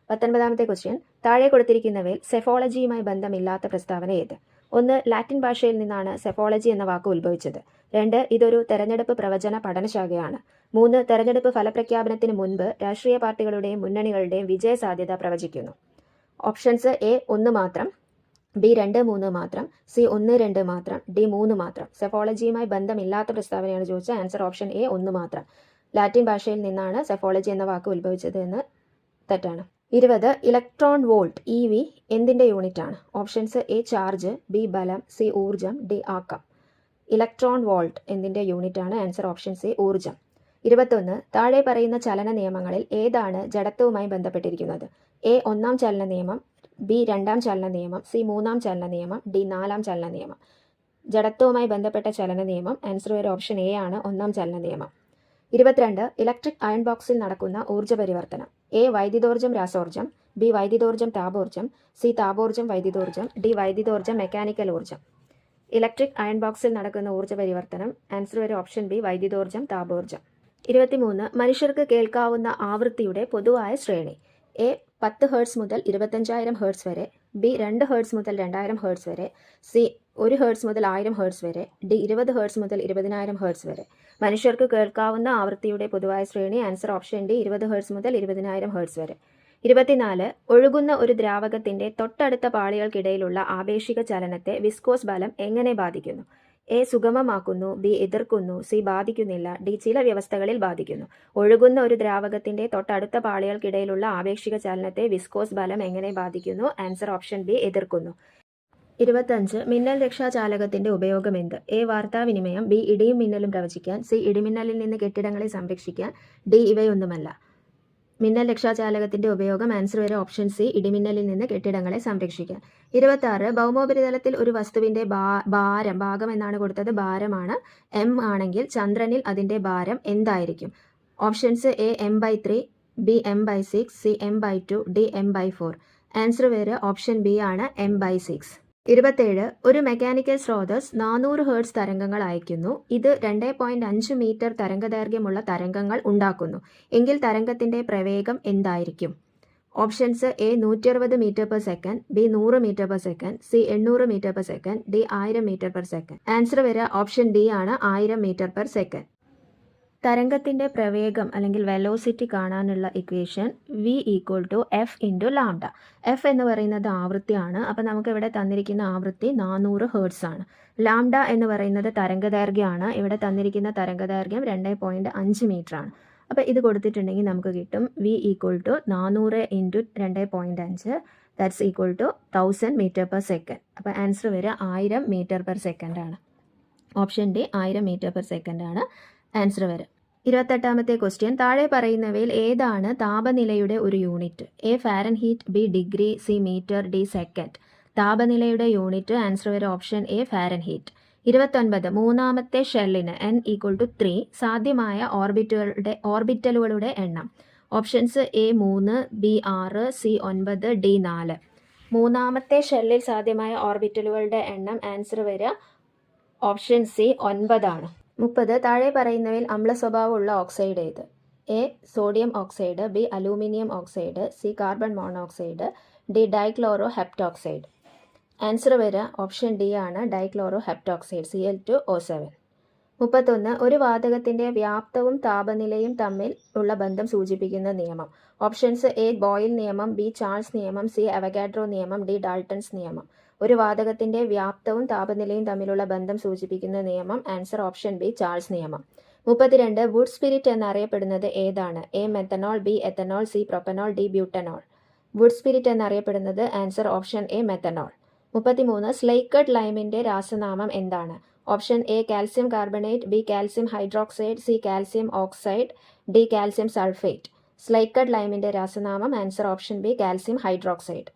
19ാമത്തെ ക്വസ്റ്റ്യൻ. താഴെ കൊടുത്തിരിക്കുന്നവയിൽ സെഫോളജിയുമായി ബന്ധമില്ലാത്ത പ്രസ്താവന ഏത്? 1. ലാറ്റിൻ ഭാഷയിൽ നിന്നാണ് സെഫോളജി എന്ന വാക്ക് ഉത്ഭവിച്ചത്. 2. ഇതൊരു തെരഞ്ഞെടുപ്പ് പ്രവചന പഠനശാഖയാണ്. 3. തെരഞ്ഞെടുപ്പ് ഫലപ്രഖ്യാപനത്തിന് മുൻപ് രാഷ്ട്രീയ പാർട്ടികളുടെയും മുന്നണികളുടെയും വിജയ സാധ്യത പ്രവചിക്കുന്നു. ഓപ്ഷൻസ് A 1 മാത്രം, B 2, 3 മാത്രം, C 1, 2 മാത്രം, D 3 മാത്രം. സെഫോളജിയുമായി ബന്ധമില്ലാത്ത പ്രസ്താവനയാണ് ചോദിച്ചത്. ആൻസർ ഓപ്ഷൻ A 1 മാത്രം. ലാറ്റിൻ ഭാഷയിൽ നിന്നാണ് സെഫോളജി എന്ന വാക്ക് ഉത്ഭവിച്ചത് എന്ന് തെറ്റാണ്. 20. ഇലക്ട്രോൺ വോൾട്ട് EV എന്തിൻ്റെ യൂണിറ്റാണ്? ഓപ്ഷൻസ് A ചാർജ്, B ബലം, C ഊർജം, D ആക്കം. ഇലക്ട്രോൺ വോൾട്ട് എന്തിൻ്റെ യൂണിറ്റാണ്? ആൻസർ ഓപ്ഷൻ C ഊർജം. 21. താഴെ പറയുന്ന ചലന നിയമങ്ങളിൽ ഏതാണ് ജഡത്വവുമായി ബന്ധപ്പെട്ടിരിക്കുന്നത്? A 1-ാം ചലന നിയമം, B 2-ാം ചലന നിയമം, C 3-ാം ചലന നിയമം, D 4-ാം ചലന നിയമം. ജഡത്വവുമായി ബന്ധപ്പെട്ട ചലന നിയമം. ആൻസർ ഒരു ഓപ്ഷൻ A ആണ് 1-ാം ചലന നിയമം. 22. ഇലക്ട്രിക് അയൺ ബോക്സിൽ നടക്കുന്ന ഊർജ്ജ പരിവർത്തനം. A വൈദ്യുതോർജ്ജം രാസോർജ്ജം, B വൈദ്യുതോർജ്ജം താപോർജ്ജം, C താപോർജ്ജം വൈദ്യുതോർജ്ജം, D വൈദ്യുതോർജ്ജം മെക്കാനിക്കൽ ഊർജ്ജം. ഇലക്ട്രിക് അയൺ ബോക്സിൽ നടക്കുന്ന ഊർജ്ജ പരിവർത്തനം. ആൻസർ ഒരു ഓപ്ഷൻ B വൈദ്യുതോർജ്ജം താപോർജ്ജം. 23. മനുഷ്യർക്ക് കേൾക്കാവുന്ന ആവൃത്തിയുടെ പൊതുവായ ശ്രേണി. A 10 ഹെർട്സ് മുതൽ 25,000 ഹെർട്സ് വരെ, ബി 2 ഹെർട്സ് മുതൽ 2000 ഹെർട്സ് വരെ, സി 1 ഹെർട്സ് മുതൽ 1000 ഹെർട്സ് വരെ, ഡി 20 ഹെർട്സ് മുതൽ 20000 ഹെർട്സ് വരെ. മനുഷ്യർക്ക് കേൾക്കാവുന്ന ആവൃത്തിയുടെ പൊതുവായ ശ്രേണി. ആൻസർ ഓപ്ഷൻ ഡി 20 ഹെർട്സ് മുതൽ 20000 ഹെർട്സ് വരെ. 24. ഒഴുകുന്ന ഒരു ദ്രാവകത്തിന്റെ തൊട്ടടുത്ത പാളികൾക്കിടയിലുള്ള ആപേക്ഷിക ചലനത്തെ വിസ്കോസ് ബലം എങ്ങനെ ബാധിക്കുന്നു? എ സുഗമമാക്കുന്നു, ബി എതിർക്കുന്നു, സി ബാധിക്കുന്നില്ല, ഡി ചില വ്യവസ്ഥകളിൽ ബാധിക്കുന്നു. ഒഴുകുന്ന ഒരു ദ്രാവകത്തിന്റെ തൊട്ടടുത്ത പാളികൾക്കിടയിലുള്ള ആപേക്ഷിക ചലനത്തെ വിസ്കോസ് ബലം എങ്ങനെ ബാധിക്കുന്നു? ആൻസർ ഓപ്ഷൻ ബി എതിർക്കുന്നു. 25. മിന്നൽ രക്ഷാചാലകത്തിന്റെ ഉപയോഗം എന്ത്? എ വാർത്താവിനിമയം, ബി ഇടിയും മിന്നലും പ്രവചിക്കാൻ, സി ഇടിമിന്നലിൽ നിന്ന് കെട്ടിടങ്ങളെ സംരക്ഷിക്കാൻ, ഡി ഇവയൊന്നുമല്ല. മിന്നൽ രക്ഷാചാലകത്തിന്റെ ഉപയോഗം. ആൻസർ വരെ ഓപ്ഷൻ സി ഇടിമിന്നലിൽ നിന്ന് കെട്ടിടങ്ങളെ സംരക്ഷിക്കാൻ. 26. ഭൗമോപരിതലത്തിൽ ഒരു വസ്തുവിന്റെ ഭാഗം എന്നാണ് കൊടുത്തത്, ഭാരമാണ്. എം ആണെങ്കിൽ ചന്ദ്രനിൽ അതിന്റെ ഭാരം എന്തായിരിക്കും? Options A m/3, B m/6, C m/2, D m/4. Answer വരെ ഓപ്ഷൻ ബി ആണ് m/6. 27. ഒരു മെക്കാനിക്കൽ സ്രോതസ് 400 ഹെർട്സ് തരംഗങ്ങൾ അയക്കുന്നു. ഇത് 2.5 മീറ്റർ തരംഗദൈർഘ്യമുള്ള തരംഗങ്ങൾ ഉണ്ടാക്കുന്നു. എങ്കിൽ തരംഗത്തിന്റെ പ്രവേഗം എന്തായിരിക്കും? Options A 160 metre per second, B 100 metre per second, C 800 metre per second, D 1000 metre per second. Answer വരെ ഓപ്ഷൻ ഡി ആണ് 1000 മീറ്റർ പെർ സെക്കൻഡ്. തരംഗത്തിന്റെ പ്രവേഗം അല്ലെങ്കിൽ വെലോസിറ്റി കാണാനുള്ള ഇക്വേഷൻ വി = F/λ. എഫ് എന്ന് പറയുന്നത് ആവൃത്തിയാണ്. അപ്പം നമുക്ക് ഇവിടെ തന്നിരിക്കുന്ന ആവൃത്തി 400 ഹെർട്സ് ആണ്. ലാംഡ എന്ന് പറയുന്നത് തരംഗദൈർഘ്യമാണ്. ഇവിടെ തന്നിരിക്കുന്ന തരംഗദൈർഘ്യം 2.5 മീറ്റർ ആണ്. അപ്പോൾ ഇത് കൊടുത്തിട്ടുണ്ടെങ്കിൽ നമുക്ക് കിട്ടും V = 400 × 2.5 that's = 1000 metre per second. അപ്പോൾ ആൻസർ വരെ 1000 മീറ്റർ പെർ സെക്കൻഡ് ആണ്. Option D 1000 metre per second ആണ് ആൻസർ വരെ. 28ാമത്തെ ക്വസ്റ്റ്യൻ. താഴെ പറയുന്നവയിൽ ഏതാണ് താപനിലയുടെ ഒരു unit? A Fahrenheit, B degree, C metre, D second. താപനിലയുടെ യൂണിറ്റ്. ആൻസർ വരെ ഓപ്ഷൻ എ ഫാരൻഹീറ്റ്. 29. മൂന്നാമത്തെ ഷെല്ലിന് n = 3 സാധ്യമായ ഓർബിറ്റലുകളുടെ എണ്ണം. Options A 3, B 6, C 9, D 4. മൂന്നാമത്തെ ഷെല്ലിൽ സാധ്യമായ ഓർബിറ്റലുകളുടെ എണ്ണം. ആൻസർ വരെ ഓപ്ഷൻ സി 9 ആണ്. 30. താഴെ പറയുന്നവയിൽ അമ്ല സ്വഭാവമുള്ള ഓക്സൈഡ് ഏത്? A sodium oxide, B aluminium oxide, C carbon monoxide, D dichloro heptoxide. Answer വരെ ഓപ്ഷൻ ഡി ആണ് ഡൈക്ലോറോ ഹെപ്റ്റോക്സൈഡ് Cl2O7. 31. ഒരു വാതകത്തിന്റെ വ്യാപ്തവും താപനിലയും തമ്മിൽ ഉള്ള ബന്ധം സൂചിപ്പിക്കുന്ന നിയമം. ഓപ്ഷൻസ് എ ബോയിൽ നിയമം, ബി ചാൾസ് നിയമം, സി അവഗാഡ്രോ നിയമം, ഡി ഡാൾട്ടൺസ് നിയമം. ഒരു വാതകത്തിന്റെ വ്യാപ്തവും താപനിലയും തമ്മിലുള്ള ബന്ധം സൂചിപ്പിക്കുന്ന നിയമം. ആൻസർ ഓപ്ഷൻ ബി ചാൾസ് നിയമം. 32. വുഡ് സ്പിരിറ്റ് എന്നറിയപ്പെടുന്നത് ഏതാണ്? A methanol, B ethanol, C propanol, D butanol. Wood spirit എന്നറിയപ്പെടുന്നത്. Answer option A methanol. 33. Slaked ലൈമിന്റെ രാസനാമം എന്താണ്? Option A calcium carbonate, B calcium hydroxide, C calcium oxide, D calcium sulphate. Slaked ലൈമിന്റെ രാസനാമം. Answer option B calcium hydroxide.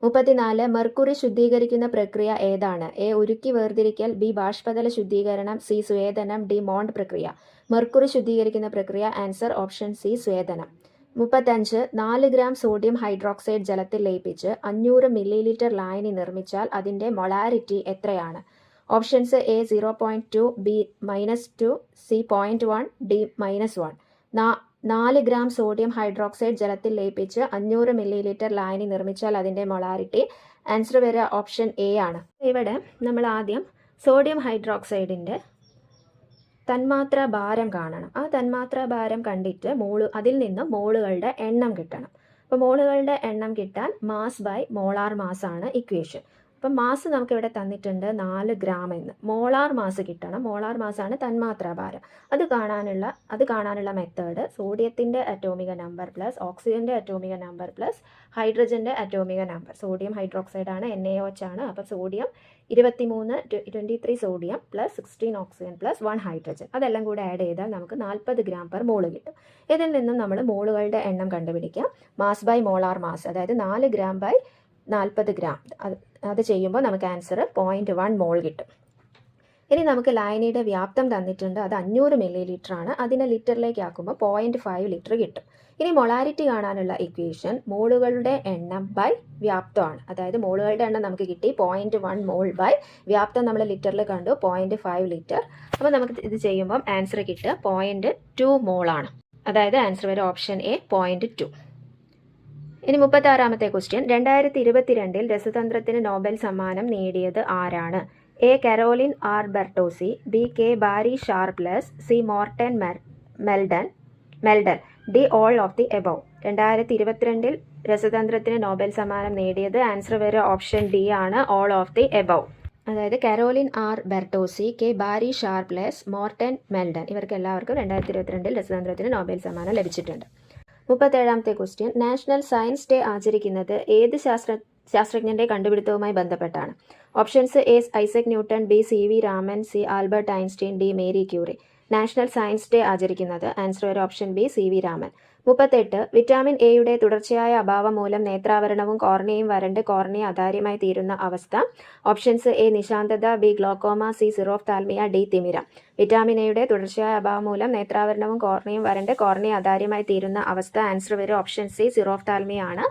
34. Mercury ശുദ്ധീകരിക്കുന്ന പ്രക്രിയ ഏതാണ്? എ ഉരുക്കി വേർതിരിക്കൽ, ബി ബാഷ്പതല ശുദ്ധീകരണം, സി സ്വേദനം, ഡി മോണ്ട് പ്രക്രിയ. മെർക്കുറി ശുദ്ധീകരിക്കുന്ന പ്രക്രിയ. ആൻസർ ഓപ്ഷൻ സി സ്വേദനം. 35. 4 ഗ്രാം സോഡിയം ഹൈഡ്രോക്സൈഡ് ജലത്തിൽ ലയിപ്പിച്ച് 500 ml ലായനി നിർമ്മിച്ചാൽ അതിന്റെ മൊളാരിറ്റി എത്രയാണ്? Options A 0.2, B -2, C 0.1, D -1. 4 gram sodium hydroxide ജലത്തിൽ ലയിപ്പിച്ച് 500 ml ലായനി നിർമ്മിച്ചാൽ അതിൻ്റെ മൊളാരിറ്റി. ആൻസർ വരെ ഓപ്ഷൻ എ ആണ്. ഇവിടെ നമ്മൾ ആദ്യം സോഡിയം ഹൈഡ്രോക്സൈഡിൻ്റെ തന്മാത്രാ ഭാരം കാണണം. ആ തന്മാത്രാ ഭാരം കണ്ടിട്ട് അതിൽ നിന്ന് മോളുകളുടെ എണ്ണം കിട്ടണം. അപ്പോൾ മോളുകളുടെ എണ്ണം കിട്ടാൻ മാസ് ബൈ മോളാർ മാസ് ആണ് ഇക്വേഷൻ. അപ്പം മാസ് നമുക്ക് ഇവിടെ തന്നിട്ടുണ്ട് 4 ഗ്രാം എന്ന്. മോളാർ മാസ് കിട്ടണം. മോളാർ മാസാണ് തന്മാത്രാ ഭാരം. അത് കാണാനുള്ള മെത്തേഡ് സോഡിയത്തിൻ്റെ അറ്റോമിക നമ്പർ പ്ലസ് ഓക്സിജൻ്റെ അറ്റോമിക നമ്പർ പ്ലസ് ഹൈഡ്രജൻ്റെ അറ്റോമിക നമ്പർ. സോഡിയം ഹൈഡ്രോക്സൈഡ് ആണ്, NaOH ആണ്. അപ്പോൾ sodium 23 sodium plus 16 oxygen plus 1 hydrogen. അതെല്ലാം കൂടെ ആഡ് ചെയ്താൽ നമുക്ക് 40 ഗ്രാം പെർ മോള് കിട്ടും. ഇതിൽ നിന്നും നമ്മൾ മോളുകളുടെ എണ്ണം കണ്ടുപിടിക്കാം. മാസ് ബൈ മോളാർ മാസ്, അതായത് 4 ഗ്രാം ബൈ 40 ഗ്രാം. അത് ചെയ്യുമ്പോൾ നമുക്ക് ആൻസർ 0.1 മോൾ കിട്ടും. ഇനി നമുക്ക് ലായനിയുടെ വ്യാപ്തം തന്നിട്ടുണ്ട്. അത് 500 ml ആണ്. അതിനെ ലിറ്ററിലേക്ക് ആക്കുമ്പോൾ 0.5 ലിറ്റർ കിട്ടും. ഇനി മൊളാരിറ്റി കാണാനുള്ള ഇക്വേഷൻ മോളുകളുടെ എണ്ണം ബൈ വ്യാപ്തമാണ്. അതായത് മോളുകളുടെ എണ്ണം നമുക്ക് കിട്ടി 0.1 മോൾ ബൈ വ്യാപ്തം നമ്മൾ ലിറ്ററിൽ കണ്ടു 0.5 ലിറ്റർ. അപ്പോൾ നമുക്ക് ഇത് ചെയ്യുമ്പം ആൻസർ കിട്ടുക 0.2 മോളാണ്. അതായത് ആൻസർ വരെ ഓപ്ഷൻ എ 0.2. ഇനി 36ാമത്തെ ക്വസ്റ്റ്യൻ 2022 രസതന്ത്രത്തിന് നോബൽ സമ്മാനം നേടിയത് ആരാണ്? A. Carolyn R Bertozzi, B. K. Barry Sharpless, C. Morten Meldal, D. All of the above. 2022 രസതന്ത്രത്തിന് നോബൽ സമ്മാനം നേടിയത് ആൻസർ വരെ ഓപ്ഷൻ ഡി ആണ്, ഓൾ ഓഫ് ദി എബവ്. അതായത് Carolyn R Bertozzi, K. Barry Sharpless, Morten Meldal ഇവർക്ക് എല്ലാവർക്കും 2022 രസതന്ത്രത്തിന് നോബൽ സമ്മാനം ലഭിച്ചിട്ടുണ്ട്. 37ാമത്തെ ക്വസ്റ്റ്യൻ നാഷണൽ സയൻസ് ഡേ ആചരിക്കുന്നത് ഏത് ശാസ്ത്രജ്ഞന്റെ കണ്ടുപിടുത്തവുമായി ബന്ധപ്പെട്ടാണ്? Options A. Isaac Newton, B. C. V. Raman, C. Albert Einstein, D. Marie Curie. National science day ആചരിക്കുന്നത് ആൻസർ വരെ option B. C. V. Raman. 38 vitamin എയുടെ തുടർച്ചയായ അഭാവം മൂലം നേത്രാവരണവും കോർണിയയും വരണ്ട് കോർണിയ അതാര്യമായി തീരുന്ന അവസ്ഥ. Options A. നിശാന്തത, B. Glaucoma, C. Xerophthalmia, D. തിമിര. വിറ്റാമിൻ എയുടെ തുടർച്ചയായ അഭാവം മൂലം നേത്രാവരണവും കോർണിയയും വരണ്ട് കോർണിയ അതാര്യമായി തീരുന്ന അവസ്ഥ. ആൻസർ വരെ ഓപ്ഷൻ സി. സിറോഫ്താൽമിയ ആണ്.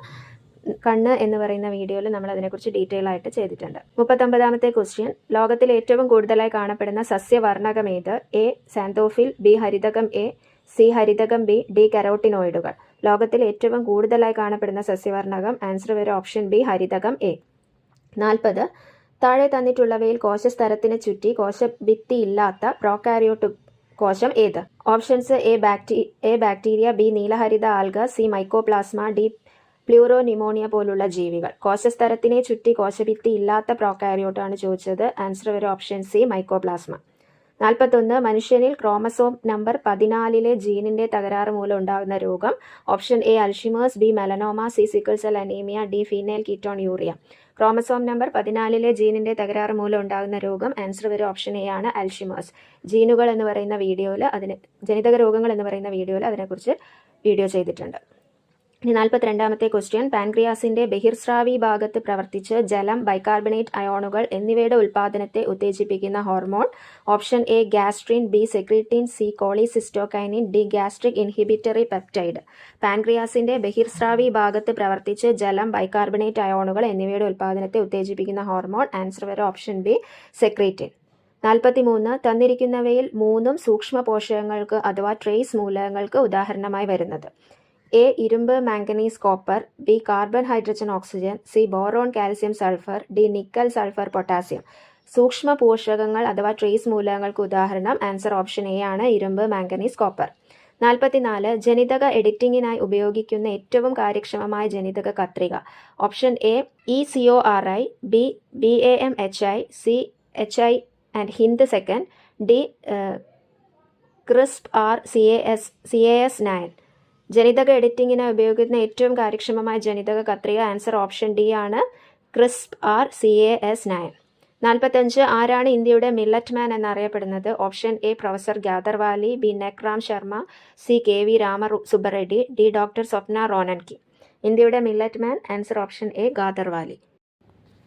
കണ്ണ് എന്ന് പറയുന്ന വീഡിയോയിൽ നമ്മൾ അതിനെക്കുറിച്ച് ഡീറ്റെയിൽ ആയിട്ട് ചെയ്തിട്ടുണ്ട്. 39ാമത്തെ ക്വസ്റ്റ്യൻ ലോകത്തിൽ ഏറ്റവും കൂടുതലായി കാണപ്പെടുന്ന സസ്യവർണ്ണകം ഏത്? എ. Xanthophyll, B. ഹരിതകം എ, സി. ഹരിതകം ബി, ഡി. കരോട്ടിനോയിഡുകൾ. ലോകത്തിൽ ഏറ്റവും കൂടുതലായി കാണപ്പെടുന്ന സസ്യവർണ്ണകം ആൻസർ വരെ ഓപ്ഷൻ ബി. ഹരിതകം എ. 40 താഴെ തന്നിട്ടുള്ളവയിൽ കോശസ്തരത്തിന് ചുറ്റി കോശഭിത്തിയില്ലാത്ത പ്രോകാരിയോട്ട് കോശം ഏത്? Options A. Bacteria, B. നീലഹരിത alga, C. Mycoplasma, D. Pleuropneumonia പോലുള്ള ജീവികൾ. കോശസ്തരത്തിനെ ചുറ്റി കോശഭിത്തി ഇല്ലാത്ത പ്രോകാരിയോട്ടാണ് ചോദിച്ചത്. ആൻസർ വരെ ഓപ്ഷൻ സി. മൈക്കോപ്ലാസ്മ. 41 മനുഷ്യനിൽ ക്രോമസോം നമ്പർ 14 ജീനിന്റെ തകരാറ് മൂലം ഉണ്ടാകുന്ന രോഗം. Option A. Alzheimer's, B. Melanoma, C. Sickle cell anaemia, D. Phenyl ketone urea. Chromosome number 14 ജീനിന്റെ തകരാറ് മൂലം ഉണ്ടാകുന്ന രോഗം. ആൻസർ വരെ ഓപ്ഷൻ എ ആണ്, അൽഷിമേഴ്സ്. ജീനുകൾ എന്ന് പറയുന്ന വീഡിയോയിൽ ജനിതക രോഗങ്ങൾ എന്ന് പറയുന്ന വീഡിയോയിൽ അതിനെക്കുറിച്ച് വീഡിയോ ചെയ്തിട്ടുണ്ട്. ഇനി 42ാമത്തെ ക്വസ്റ്റ്യൻ പാൻക്രിയാസിന്റെ ബഹിർസ്രാവി ഭാഗത്ത് പ്രവർത്തിച്ച് ജലം, ബൈകാർബണേറ്റ് അയോണുകൾ എന്നിവയുടെ ഉൽപ്പാദനത്തെ ഉത്തേജിപ്പിക്കുന്ന hormone. Option A. Gastrin, B. Secretin, C. Cholecystokinin, D. Gastric inhibitory peptide. പാൻക്രിയാസിന്റെ ബഹിർസ്രാവി ഭാഗത്ത് പ്രവർത്തിച്ച് ജലം, ബൈകാർബണേറ്റ് അയോണുകൾ എന്നിവയുടെ ഉൽപ്പാദനത്തെ ഉത്തേജിപ്പിക്കുന്ന ഹോർമോൺ. ആൻസർ വരെ ഓപ്ഷൻ ബി. സെക്രീറ്റിൻ. 43 തന്നിരിക്കുന്നവയിൽ 3 സൂക്ഷ്മ പോഷകങ്ങൾക്ക് അഥവാ ട്രേസ് മൂലകങ്ങൾക്ക് ഉദാഹരണമായി വരുന്നത്. എ. ഇരുമ്പ്, manganese, copper, B. Carbon, hydrogen, oxygen, C. Boron, calcium, sulphur, D. Nickel, sulphur, potassium. സൂക്ഷ്മ പോഷകങ്ങൾ അഥവാ ട്രേസ് മൂലകങ്ങൾക്ക് ഉദാഹരണം. ആൻസർ ഓപ്ഷൻ എ ആണ്, ഇരുമ്പ്, മാംഗനീസ്, കോപ്പർ. 44 ജനിതക എഡിറ്റിംഗിനായി ഉപയോഗിക്കുന്ന ഏറ്റവും കാര്യക്ഷമമായ ജനിതക കത്രിക. Option A. ECORI, B. BAMHI, C. HI and Hind second, D. CRISPR CAS9. ജനിതക എഡിറ്റിംഗിനായി ഉപയോഗിക്കുന്ന ഏറ്റവും കാര്യക്ഷമമായ ജനിതക കത്രിക. ആൻസർ ഓപ്ഷൻ ഡി ആണ്, CRISPR CAS9. 45 ആരാണ് ഇന്ത്യയുടെ മില്ലറ്റ് മാൻ എന്നറിയപ്പെടുന്നത്? Option A. Professor Khadervali, B. Nekram Sharma, C. KV Rama Subbareddy, D. Doctor Swapna Ronanki. ഇന്ത്യയുടെ millet man. Answer option A. Khadervali.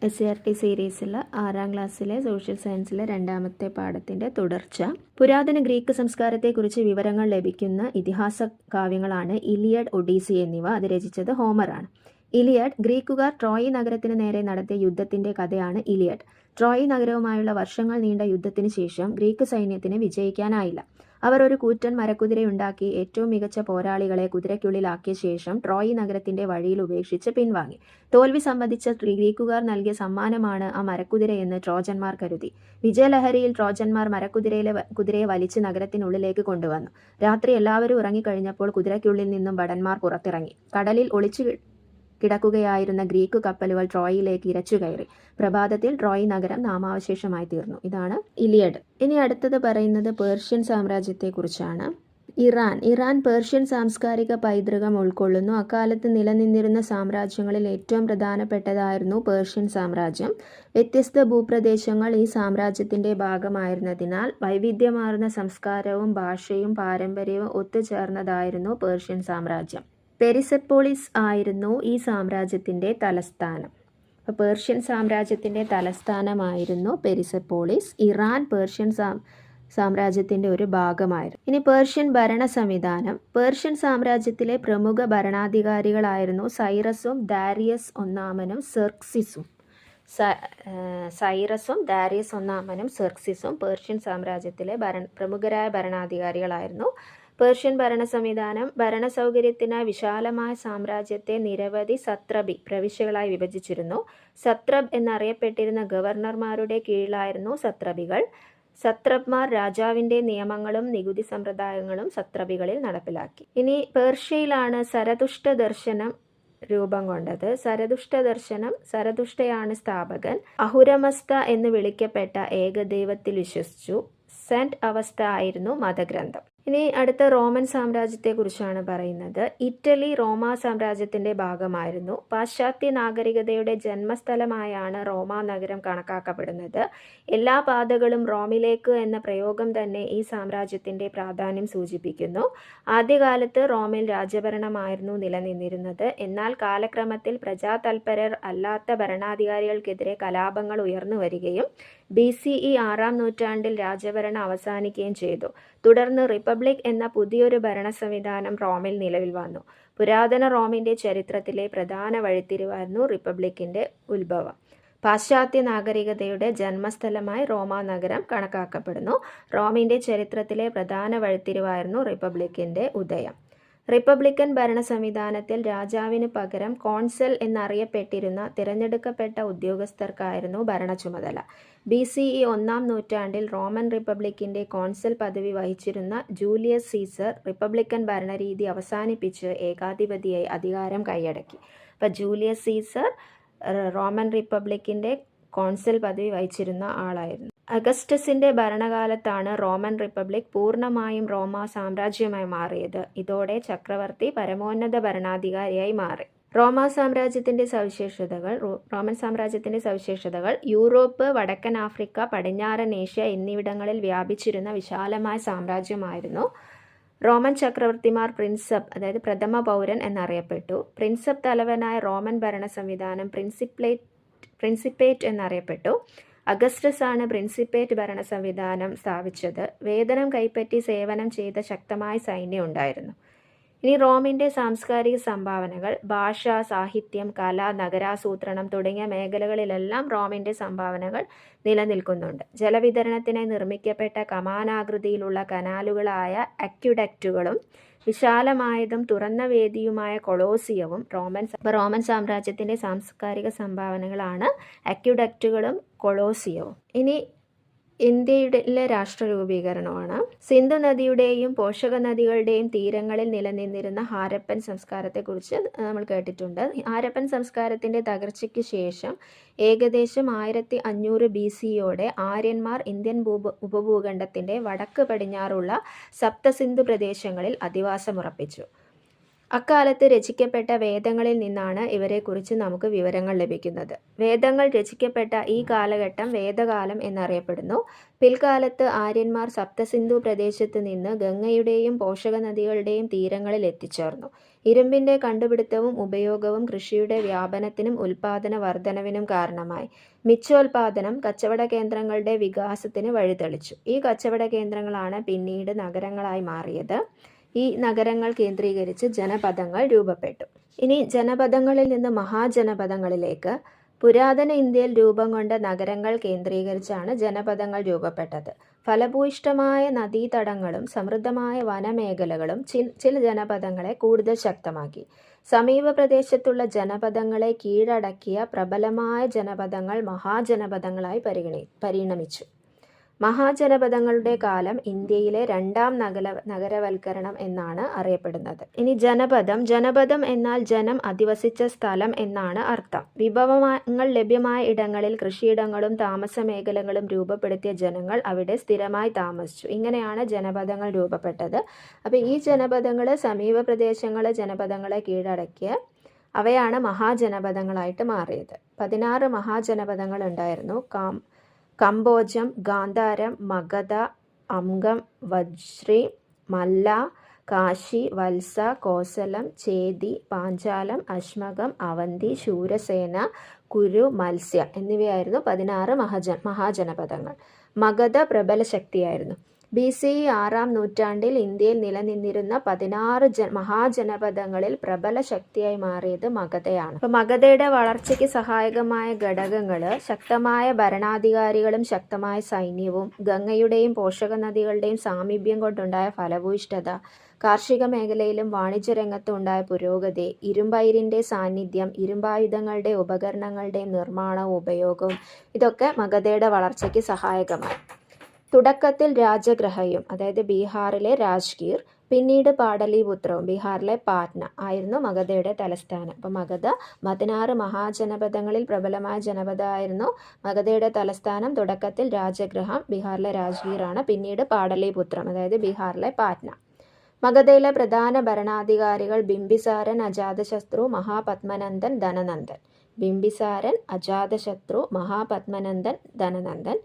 SCRT സീരീസിൽ 6ാം ക്ലാസ്സിലെ സോഷ്യൽ സയൻസിലെ 2ാമത്തെ പാഠത്തിൻ്റെ തുടർച്ച. പുരാതന ഗ്രീക്ക് സംസ്കാരത്തെക്കുറിച്ച് വിവരങ്ങൾ ലഭിക്കുന്ന ഇതിഹാസ കാവ്യങ്ങളാണ് ഇലിയഡ്, ഒഡീസി എന്നിവ. അത് രചിച്ചത് ഹോമറാണ്. ഇലിയഡ് ഗ്രീക്കുകാർ ട്രോയി നഗരത്തിന് നേരെ നടത്തിയ യുദ്ധത്തിൻ്റെ കഥയാണ് ഇലിയഡ്. ട്രോയി നഗരവുമായുള്ള വർഷങ്ങൾ നീണ്ട യുദ്ധത്തിന് ശേഷം ഗ്രീക്ക് സൈന്യത്തിന് വിജയിക്കാനായില്ല. അവർ ഒരു കൂറ്റൻ മരക്കുതിരയുണ്ടാക്കി ഏറ്റവും മികച്ച പോരാളികളെ കുതിരയ്ക്കുള്ളിലാക്കിയ ശേഷം ട്രോയി നഗരത്തിന്റെ വഴിയിൽ ഉപേക്ഷിച്ച് പിൻവാങ്ങി. തോൽവി സംബന്ധിച്ച ഗ്രീക്കുകാർ നൽകിയ സമ്മാനമാണ് ആ മരക്കുതിരയെന്ന് ട്രോജന്മാർ കരുതി. വിജയലഹരിയിൽ ട്രോജന്മാർ കുതിരയെ വലിച്ച് നഗരത്തിനുള്ളിലേക്ക് കൊണ്ടുവന്നു. രാത്രി എല്ലാവരും ഉറങ്ങിക്കഴിഞ്ഞപ്പോൾ കുതിരയ്ക്കുള്ളിൽ നിന്നും ഭടന്മാർ പുറത്തിറങ്ങി. കടലിൽ ഒളിച്ചു കിടക്കുകയായിരുന്ന ഗ്രീക്ക് കപ്പലുകൾ ട്രോയിലേക്ക് ഇരച്ചുകയറി. പ്രഭാതത്തിൽ ട്രോയ് നഗരം നാമാവശേഷമായി തീർന്നു. ഇതാണ് ഇലിയഡ്. ഇനി അടുത്തത് പറയുന്നത് പേർഷ്യൻ സാമ്രാജ്യത്തെക്കുറിച്ചാണ്. ഇറാൻ പേർഷ്യൻ സാംസ്കാരിക പൈതൃകം ഉൾക്കൊള്ളുന്നു. അക്കാലത്ത് നിലനിന്നിരുന്ന സാമ്രാജ്യങ്ങളിൽ ഏറ്റവും പ്രധാനപ്പെട്ടതായിരുന്നു പേർഷ്യൻ സാമ്രാജ്യം. വ്യത്യസ്ത ഭൂപ്രദേശങ്ങൾ ഈ സാമ്രാജ്യത്തിന്റെ ഭാഗമായിരുന്നതിനാൽ വൈവിധ്യമാർന്ന സംസ്കാരവും ഭാഷയും പാരമ്പര്യവും ഒത്തുചേർന്നതായിരുന്നു പേർഷ്യൻ സാമ്രാജ്യം. പെരിസെപ്പോളിസ് ആയിരുന്നു ഈ സാമ്രാജ്യത്തിന്റെ തലസ്ഥാനം. അപ്പോൾ പേർഷ്യൻ സാമ്രാജ്യത്തിന്റെ തലസ്ഥാനമായിരുന്നു പെരിസെപ്പോളിസ്. ഇറാൻ പേർഷ്യൻ സാമ്രാജ്യത്തിന്റെ ഒരു ഭാഗമായിരുന്നു. ഇനി പേർഷ്യൻ ഭരണ സംവിധാനം. പേർഷ്യൻ സാമ്രാജ്യത്തിലെ പ്രമുഖ ഭരണാധികാരികളായിരുന്നു സൈറസും ദാരിയസ് ഒന്നാമനും സെർക്സിസും. ദാരിയസ് ഒന്നാമനും സെർക്സിസും പേർഷ്യൻ സാമ്രാജ്യത്തിലെ പ്രമുഖരായ ഭരണാധികാരികളായിരുന്നു. പേർഷ്യൻ ഭരണ സംവിധാനം ഭരണസൗകര്യത്തിനായി വിശാലമായ സാമ്രാജ്യത്തെ നിരവധി സത്രബി പ്രവിശ്യകളായി വിഭജിച്ചിരുന്നു. സത്രബ് എന്നറിയപ്പെട്ടിരുന്ന ഗവർണർമാരുടെ കീഴിലായിരുന്നു സത്രപികൾ. സത്രപ്മാർ രാജാവിൻ്റെ നിയമങ്ങളും നികുതി സമ്പ്രദായങ്ങളും സത്രപികളിൽ നടപ്പിലാക്കി. ഇനി പേർഷ്യയിലാണ് സരതുഷ്ട ദർശനം രൂപം കൊണ്ടത്. സരതുഷ്ട ദർശനം, സരതുഷ്ടയാണ് സ്ഥാപകൻ. അഹുരമസ്ത എന്ന് വിളിക്കപ്പെട്ട ഏകദൈവത്തിൽ വിശ്വസിച്ചു. സെന്റ് അവസ്ഥ ആയിരുന്നു മതഗ്രന്ഥം. ഇനി അടുത്ത റോമൻ സാമ്രാജ്യത്തെക്കുറിച്ചാണ് പറയുന്നത്. ഇറ്റലി റോമാ സാമ്രാജ്യത്തിൻ്റെ ഭാഗമായിരുന്നു. പാശ്ചാത്യ നാഗരികതയുടെ ജന്മസ്ഥലമായാണ് റോമാ നഗരം കണക്കാക്കപ്പെടുന്നത്. എല്ലാ പാതകളും റോമിലേക്ക് എന്ന പ്രയോഗം തന്നെ ഈ സാമ്രാജ്യത്തിൻ്റെ പ്രാധാന്യം സൂചിപ്പിക്കുന്നു. ആദ്യകാലത്ത് റോമിൽ രാജഭരണമായിരുന്നു നിലനിന്നിരുന്നത്. എന്നാൽ കാലക്രമത്തിൽ പ്രജാതൽപരർ അല്ലാത്ത ഭരണാധികാരികൾക്കെതിരെ കലാപങ്ങൾ ഉയർന്നു വരികയും BCE 6-ാം നൂറ്റാണ്ടിൽ രാജഭരണം അവസാനിക്കുകയും ചെയ്തു. തുടർന്ന് റിപ്പബ്ലിക് എന്ന പുതിയൊരു ഭരണ സംവിധാനം റോമിൽ നിലവിൽ വന്നു. പുരാതന റോമിൻ്റെ ചരിത്രത്തിലെ പ്രധാന വഴിത്തിരിവായിരുന്നു റിപ്പബ്ലിക്കിൻ്റെ ഉത്ഭവം. പാശ്ചാത്യ നാഗരികതയുടെ ജന്മസ്ഥലമായി റോമാ നഗരം കണക്കാക്കപ്പെടുന്നു. റോമിൻ്റെ ചരിത്രത്തിലെ പ്രധാന വഴിത്തിരിവായിരുന്നു റിപ്പബ്ലിക്കിൻ്റെ ഉദയം. റിപ്പബ്ലിക്കൻ ഭരണ സംവിധാനത്തിൽ രാജാവിന് പകരം കോൺസൽ എന്നറിയപ്പെട്ടിരുന്ന തിരഞ്ഞെടുക്കപ്പെട്ട ഉദ്യോഗസ്ഥർക്കായിരുന്നു ഭരണ ചുമതല. BCE 1-ാം നൂറ്റാണ്ടിൽ റോമൻ റിപ്പബ്ലിക്കിൻ്റെ കോൺസൽ പദവി വഹിച്ചിരുന്ന ജൂലിയസ് സീസർ റിപ്പബ്ലിക്കൻ ഭരണരീതി അവസാനിപ്പിച്ച് ഏകാധിപതിയായി അധികാരം കൈയടക്കി. അപ്പോൾ ജൂലിയസ് സീസർ റോമൻ റിപ്പബ്ലിക്കിൻ്റെ കോൺസൽ പദവി വഹിച്ചിരുന്ന ആളായിരുന്നു. അഗസ്റ്റസിൻ്റെ ഭരണകാലത്താണ് റോമൻ റിപ്പബ്ലിക് പൂർണ്ണമായും റോമാ സാമ്രാജ്യമായി മാറിയത്. ഇതോടെ ചക്രവർത്തി പരമോന്നത ഭരണാധികാരിയായി മാറി. റോമൻ സാമ്രാജ്യത്തിൻ്റെ സവിശേഷതകൾ യൂറോപ്പ്, വടക്കൻ ആഫ്രിക്ക, പടിഞ്ഞാറൻ ഏഷ്യ എന്നിവിടങ്ങളിൽ വ്യാപിച്ചിരുന്ന വിശാലമായ സാമ്രാജ്യമായിരുന്നു. റോമൻ ചക്രവർത്തിമാർ പ്രിൻസപ്പ്, അതായത് പ്രഥമ പൗരൻ എന്നറിയപ്പെട്ടു. പ്രിൻസപ്പ് തലവനായ റോമൻ ഭരണ സംവിധാനം പ്രിൻസിപ്പേറ്റ് എന്നറിയപ്പെട്ടു. അഗസ്റ്റസ് ആണ് പ്രിൻസിപ്പേറ്റ് ഭരണ സംവിധാനം സ്ഥാപിച്ചത്. വേതനം കൈപ്പറ്റി സേവനം ചെയ്ത ശക്തമായ സൈന്യം ഉണ്ടായിരുന്നു. ഇനി റോമിൻ്റെ സാംസ്കാരിക സംഭാവനകൾ. ഭാഷ, സാഹിത്യം, കല, നഗരാസൂത്രണം തുടങ്ങിയ മേഖലകളിലെല്ലാം റോമിൻ്റെ സംഭാവനകൾ നിലനിൽക്കുന്നുണ്ട്. ജലവിതരണത്തിനായി നിർമ്മിക്കപ്പെട്ട കമാനാകൃതിയിലുള്ള കനാലുകളായ അക്വിഡക്റ്റുകളും വിശാലമായതും തുറന്ന വേദിയുമായ കൊളോസിയവും റോമൻ സാമ്രാജ്യത്തിൻ്റെ സാംസ്കാരിക സംഭാവനകളാണ് അക്വിഡക്റ്റുകളും കൊളോസിയവും. ഇനി ഇന്ത്യയിലെ രാഷ്ട്ര രൂപീകരണമാണ്. സിന്ധു നദിയുടെയും പോഷക നദികളുടെയും തീരങ്ങളിൽ നിലനിന്നിരുന്ന ഹാരപ്പൻ സംസ്കാരത്തെക്കുറിച്ച് നമ്മൾ കേട്ടിട്ടുണ്ട്. ഹാരപ്പൻ സംസ്കാരത്തിൻ്റെ തകർച്ചയ്ക്ക് ശേഷം ഏകദേശം 1500 BCയോടെ ആര്യന്മാർ ഇന്ത്യൻ ഉപഭൂഖണ്ഡത്തിൻ്റെ വടക്ക് പടിഞ്ഞാറുള്ള സപ്തസിന്ധു പ്രദേശങ്ങളിൽ അധിവാസമുറപ്പിച്ചു. അക്കാലത്ത് രചിക്കപ്പെട്ട വേദങ്ങളിൽ നിന്നാണ് ഇവരെക്കുറിച്ച് നമുക്ക് വിവരങ്ങൾ ലഭിക്കുന്നത്. വേദങ്ങൾ രചിക്കപ്പെട്ട ഈ കാലഘട്ടം വേദകാലം എന്നറിയപ്പെടുന്നു. പിൽക്കാലത്ത് ആര്യന്മാർ സപ്തസിന്ധു പ്രദേശത്ത് നിന്ന് ഗംഗയുടെയും പോഷക നദികളുടെയും തീരങ്ങളിൽ എത്തിച്ചേർന്നു. ഇരുമ്പിൻ്റെ കണ്ടുപിടുത്തവും ഉപയോഗവും കൃഷിയുടെ വ്യാപനത്തിനും ഉൽപാദന വർധനവിനും കാരണമായി. മിച്ചോൽപാദനം കച്ചവട കേന്ദ്രങ്ങളുടെ വികാസത്തിന് വഴിതെളിച്ചു. ഈ കച്ചവട കേന്ദ്രങ്ങളാണ് പിന്നീട് നഗരങ്ങളായി മാറിയത്. ഈ നഗരങ്ങൾ കേന്ദ്രീകരിച്ച് ജനപദങ്ങൾ രൂപപ്പെട്ടു. ഇനി ജനപദങ്ങളിൽ നിന്ന് മഹാജനപദങ്ങളിലേക്ക്. പുരാതന ഇന്ത്യയിൽ രൂപം കൊണ്ട നഗരങ്ങൾ കേന്ദ്രീകരിച്ചാണ് ജനപദങ്ങൾ രൂപപ്പെട്ടത്. ഫലഭൂയിഷ്ഠമായ നദീതടങ്ങളും സമൃദ്ധമായ വനമേഖലകളും ചില ജനപദങ്ങളെ കൂടുതൽ ശക്തമാക്കി. സമീപ പ്രദേശത്തുള്ള ജനപദങ്ങളെ കീഴടക്കിയ പ്രബലമായ ജനപദങ്ങൾ മഹാജനപദങ്ങളായി പരിണമിച്ചു. മഹാജനപദങ്ങളുടെ കാലം ഇന്ത്യയിലെ 2-ാം നഗരവൽക്കരണം എന്നാണ് അറിയപ്പെടുന്നത്. ഇനി ജനപദം എന്നാൽ ജനം അധിവസിച്ച സ്ഥലം എന്നാണ് അർത്ഥം. വിഭവങ്ങൾ ലഭ്യമായ ഇടങ്ങളിൽ കൃഷിയിടങ്ങളും താമസ മേഖലകളും രൂപപ്പെടുത്തിയ ജനങ്ങൾ അവിടെ സ്ഥിരമായി താമസിച്ചു. ഇങ്ങനെയാണ് ജനപദങ്ങൾ രൂപപ്പെട്ടത്. അപ്പോൾ ഈ ജനപദങ്ങൾ സമീപ ജനപദങ്ങളെ കീഴടക്കിയ അവയാണ് മഹാജനപദങ്ങളായിട്ട് മാറിയത്. 16 മഹാജനപദങ്ങൾ ഉണ്ടായിരുന്നു. കംബോജം, ഗാന്ധാരം, മഗധ, അംഗം, വജ്രി, മല്ല, കാശി, വത്സ, കോസലം, ചേതി, പാഞ്ചാലം, അശ്മകം, അവന്തി, ശൂരസേന, കുരു, മത്സ്യ എന്നിവയായിരുന്നു 16 മഹാജനപദങ്ങൾ. മഗധ പ്രബല ശക്തിയായിരുന്നു. BCE 6-ാം നൂറ്റാണ്ടിൽ ഇന്ത്യയിൽ നിലനിന്നിരുന്ന 16 മഹാജനപദങ്ങളിൽ പ്രബല ശക്തിയായി മാറിയത് മഗധയാണ്. അപ്പോൾ മഗധയുടെ വളർച്ചയ്ക്ക് സഹായകമായ ഘടകങ്ങൾ ശക്തമായ ഭരണാധികാരികളും ശക്തമായ സൈന്യവും ഗംഗയുടെയും പോഷകനദികളുടെയും സാമീപ്യം കൊണ്ടുണ്ടായ ഫലഭൂയിഷ്ഠത, കാർഷിക മേഖലയിലും വാണിജ്യരംഗത്തും ഉണ്ടായ പുരോഗതി, ഇരുമ്പയിരിൻ്റെ സാന്നിധ്യം, ഇരുമ്പായുധങ്ങളുടെയും ഉപകരണങ്ങളുടെയും നിർമ്മാണവും ഉപയോഗവും ഇതൊക്കെ മഗധയുടെ വളർച്ചയ്ക്ക് സഹായകമായി. തുടക്കത്തിൽ രാജഗ്രഹയും അതായത് ബീഹാറിലെ രാജ്ഗീർ, പിന്നീട് പാടലീപുത്രവും ബീഹാറിലെ പാറ്റ്ന ആയിരുന്നു മഗധയുടെ തലസ്ഥാനം. അപ്പോൾ മഗധ 16 മഹാജനപദങ്ങളിൽ പ്രബലമായ ജനപദമായിരുന്നു. മഗധയുടെ തലസ്ഥാനം തുടക്കത്തിൽ രാജഗ്രഹം ബീഹാറിലെ രാജ്ഗീറാണ്, പിന്നീട് പാടലീപുത്രം അതായത് ബീഹാറിലെ പാറ്റ്ന. മഗധയിലെ പ്രധാന ഭരണാധികാരികൾ ബിംബിസാരൻ, അജാതശത്രു, മഹാപത്മനന്ദൻ, ധനനന്ദൻ. ബിംബിസാരൻ, അജാതശത്രു, മഹാപത്മനന്ദൻ, ധനനന്ദൻ.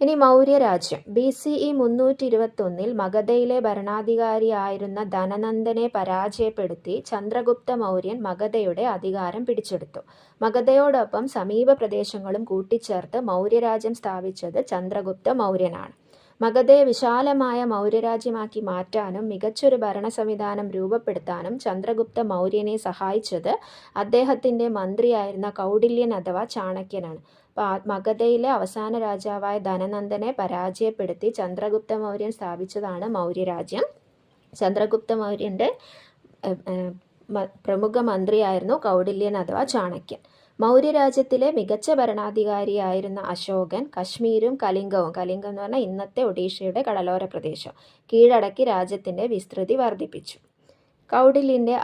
ഇനി മൗര്യരാജ്യം. BCE 321 മഗധയിലെ ഭരണാധികാരിയായിരുന്ന ധനനന്ദനെ പരാജയപ്പെടുത്തി ചന്ദ്രഗുപ്ത മൗര്യൻ മഗധയുടെ അധികാരം പിടിച്ചെടുത്തു. മഗധയോടൊപ്പം സമീപ പ്രദേശങ്ങളും കൂട്ടിച്ചേർത്ത് മൗര്യരാജ്യം സ്ഥാപിച്ചത് ചന്ദ്രഗുപ്ത മൗര്യനാണ്. മഗധയെ വിശാലമായ മൗര്യരാജ്യമാക്കി മാറ്റാനും മികച്ചൊരു ഭരണ സംവിധാനം രൂപപ്പെടുത്താനും ചന്ദ്രഗുപ്ത മൗര്യനെ സഹായിച്ചത് അദ്ദേഹത്തിൻ്റെ മന്ത്രിയായിരുന്ന കൗടില്യൻ അഥവാ ചാണക്യനാണ്. മഗധയിലെ അവസാന രാജാവായ ധനനന്ദനെ പരാജയപ്പെടുത്തി ചന്ദ്രഗുപ്ത മൗര്യൻ സ്ഥാപിച്ചതാണ് മൗര്യരാജ്യം. ചന്ദ്രഗുപ്ത മൗര്യൻ്റെ പ്രമുഖ മന്ത്രിയായിരുന്നു കൗടില്യൻ അഥവാ ചാണക്യൻ. മൗര്യരാജ്യത്തിലെ മികച്ച ഭരണാധികാരിയായിരുന്ന അശോകൻ കശ്മീരും കലിംഗവും, കലിംഗം എന്ന് പറഞ്ഞാൽ ഇന്നത്തെ ഒഡീഷയുടെ കടലോര പ്രദേശം, കീഴടക്കി രാജ്യത്തിൻ്റെ വിസ്തൃതി വർദ്ധിപ്പിച്ചു. കൗടില്യൻ്റെ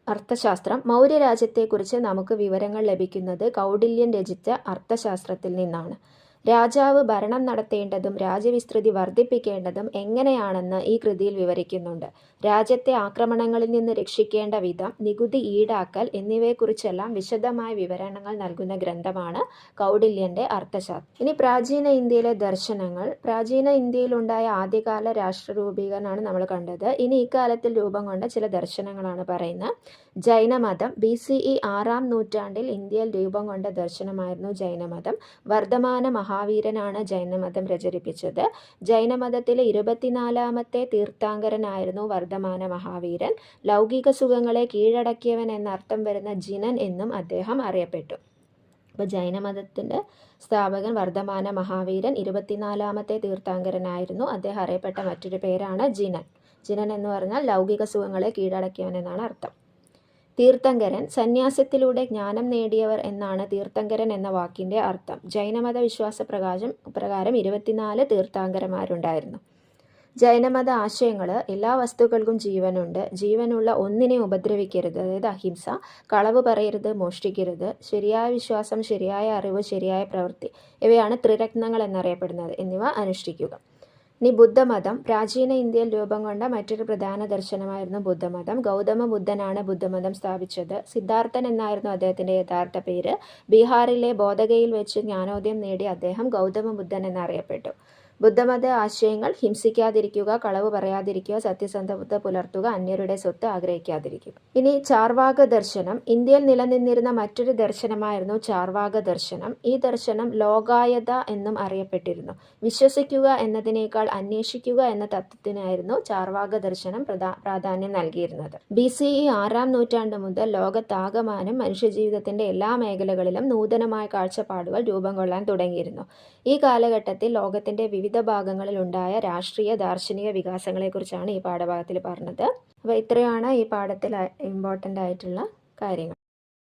അർത്ഥശാസ്ത്രം. മൗര്യരാജ്യത്തെക്കുറിച്ച് നമുക്ക് വിവരങ്ങൾ ലഭിക്കുന്നത് കൗടില്യൻ രചിച്ച അർത്ഥശാസ്ത്രത്തിൽ നിന്നാണ്. രാജാവ് ഭരണം നടത്തേണ്ടതും രാജ്യവിസ്തൃതി വർദ്ധിപ്പിക്കേണ്ടതും എങ്ങനെയാണെന്ന് ഈ കൃതിയിൽ വിവരിക്കുന്നുണ്ട്. രാജ്യത്തെ ആക്രമണങ്ങളിൽ നിന്ന് രക്ഷിക്കേണ്ട വിധം, നികുതി ഈടാക്കൽ എന്നിവയെക്കുറിച്ചെല്ലാം വിശദമായ വിവരണങ്ങൾ നൽകുന്ന ഗ്രന്ഥമാണ് കൗടില്യൻ്റെ അർത്ഥശാസ്ത്രം. ഇനി പ്രാചീന ഇന്ത്യയിലെ ദർശനങ്ങൾ. പ്രാചീന ഇന്ത്യയിലുണ്ടായ ആദ്യകാല രാഷ്ട്രരൂപീകരണമാണ് നമ്മൾ കണ്ടത്. ഇനി ഇക്കാലത്തിൽ രൂപം കൊണ്ട ചില ദർശനങ്ങളാണ് പറയുന്നത്. ജൈനമതം. BCE 6-ാം നൂറ്റാണ്ടിൽ ഇന്ത്യയിൽ രൂപം കൊണ്ട ദർശനമായിരുന്നു ജൈനമതം. വർദ്ധമാന മഹാവീരനാണ് ജൈനമതം പ്രചരിപ്പിച്ചത്. ജൈനമതത്തിലെ 24-ാമത്തെ തീർത്ഥാങ്കരനായിരുന്നു വർദ്ധമാന മഹാവീരൻ. ലൗകിക സുഖങ്ങളെ കീഴടക്കിയവൻ എന്നർത്ഥം വരുന്ന ജിനൻ എന്നും അദ്ദേഹം അറിയപ്പെട്ടു. അപ്പോൾ ജൈനമതത്തിൻ്റെ സ്ഥാപകൻ വർദ്ധമാന മഹാവീരൻ 24-ാമത്തെ തീർത്ഥാങ്കരനായിരുന്നു. അദ്ദേഹം അറിയപ്പെട്ട മറ്റൊരു പേരാണ് ജിനൻ. ജിനൻ എന്ന് പറഞ്ഞാൽ ലൗകിക സുഖങ്ങളെ കീഴടക്കിയവൻ എന്നാണ് അർത്ഥം. തീർത്ഥങ്കരൻ. സന്യാസത്തിലൂടെ ജ്ഞാനം നേടിയവർ എന്നാണ് തീർത്ഥങ്കരൻ എന്ന വാക്കിൻ്റെ അർത്ഥം. ജൈനമത വിശ്വാസപ്രകാരം 24 തീർത്ഥാങ്കരന്മാരുണ്ടായിരുന്നു. ജൈനമത ആശയങ്ങൾ. എല്ലാ വസ്തുക്കൾക്കും ജീവനുണ്ട്. ജീവനുള്ള ഒന്നിനെ ഉപദ്രവിക്കരുത്, അതായത് അഹിംസ. കളവ് പറയരുത്, മോഷ്ടിക്കരുത്. ശരിയായ വിശ്വാസം, ശരിയായ അറിവ്, ശരിയായ പ്രവൃത്തി ഇവയാണ് ത്രിരത്നങ്ങൾ എന്നറിയപ്പെടുന്നത്. എന്നിവ അനുഷ്ഠിക്കുക. ഇനി ബുദ്ധമതം. പ്രാചീന ഇന്ത്യയിൽ രൂപം കൊണ്ട മറ്റൊരു പ്രധാന ദർശനമായിരുന്നു ബുദ്ധമതം. ഗൗതമ ബുദ്ധനാണ് ബുദ്ധമതം സ്ഥാപിച്ചത്. സിദ്ധാർത്ഥൻ എന്നായിരുന്നു അദ്ദേഹത്തിൻ്റെ യഥാർത്ഥ പേര്. ബീഹാറിലെ ബോധഗയിൽ വെച്ച് ജ്ഞാനോദയം നേടി അദ്ദേഹം ഗൗതമ ബുദ്ധൻ എന്നറിയപ്പെട്ടു. ബുദ്ധമത ആശയങ്ങൾ: ഹിംസിക്കാതിരിക്കുക, കളവ് പറയാതിരിക്കുക, സത്യസന്ധത പുലർത്തുക, അന്യരുടെ സ്വത്ത് ആഗ്രഹിക്കാതിരിക്കുക. ഇനി ചാർവാക ദർശനം. ഇന്ത്യയിൽ നിലനിന്നിരുന്ന മറ്റൊരു ദർശനമായിരുന്നു ചാർവാക ദർശനം. ഈ ദർശനം ലോകായത എന്നും അറിയപ്പെട്ടിരുന്നു. വിശ്വസിക്കുക എന്നതിനേക്കാൾ അന്വേഷിക്കുക എന്ന തത്വത്തിനായിരുന്നു ചാർവാക ദർശനം പ്രാധാന്യം നൽകിയിരുന്നത്. BCE 6-ാം നൂറ്റാണ്ട് മുതൽ ലോകത്താകമാനം മനുഷ്യജീവിതത്തിൻ്റെ എല്ലാ മേഖലകളിലും നൂതനമായ കാഴ്ചപ്പാടുകൾ രൂപം കൊള്ളാൻ തുടങ്ങിയിരുന്നു. ഈ കാലഘട്ടത്തിൽ ലോകത്തിൻ്റെ വിവിധ ഭാഗങ്ങളിൽ ഉണ്ടായ രാഷ്ട്രീയ ദാർശനിക വികാസങ്ങളെക്കുറിച്ചാണ് ഈ പാഠഭാഗത്തിൽ പറഞ്ഞത്. അപ്പോൾ ഇത്രയാണ് ഈ പാഠത്തിൽ ഇമ്പോർട്ടൻ്റ് ആയിട്ടുള്ള കാര്യങ്ങൾ.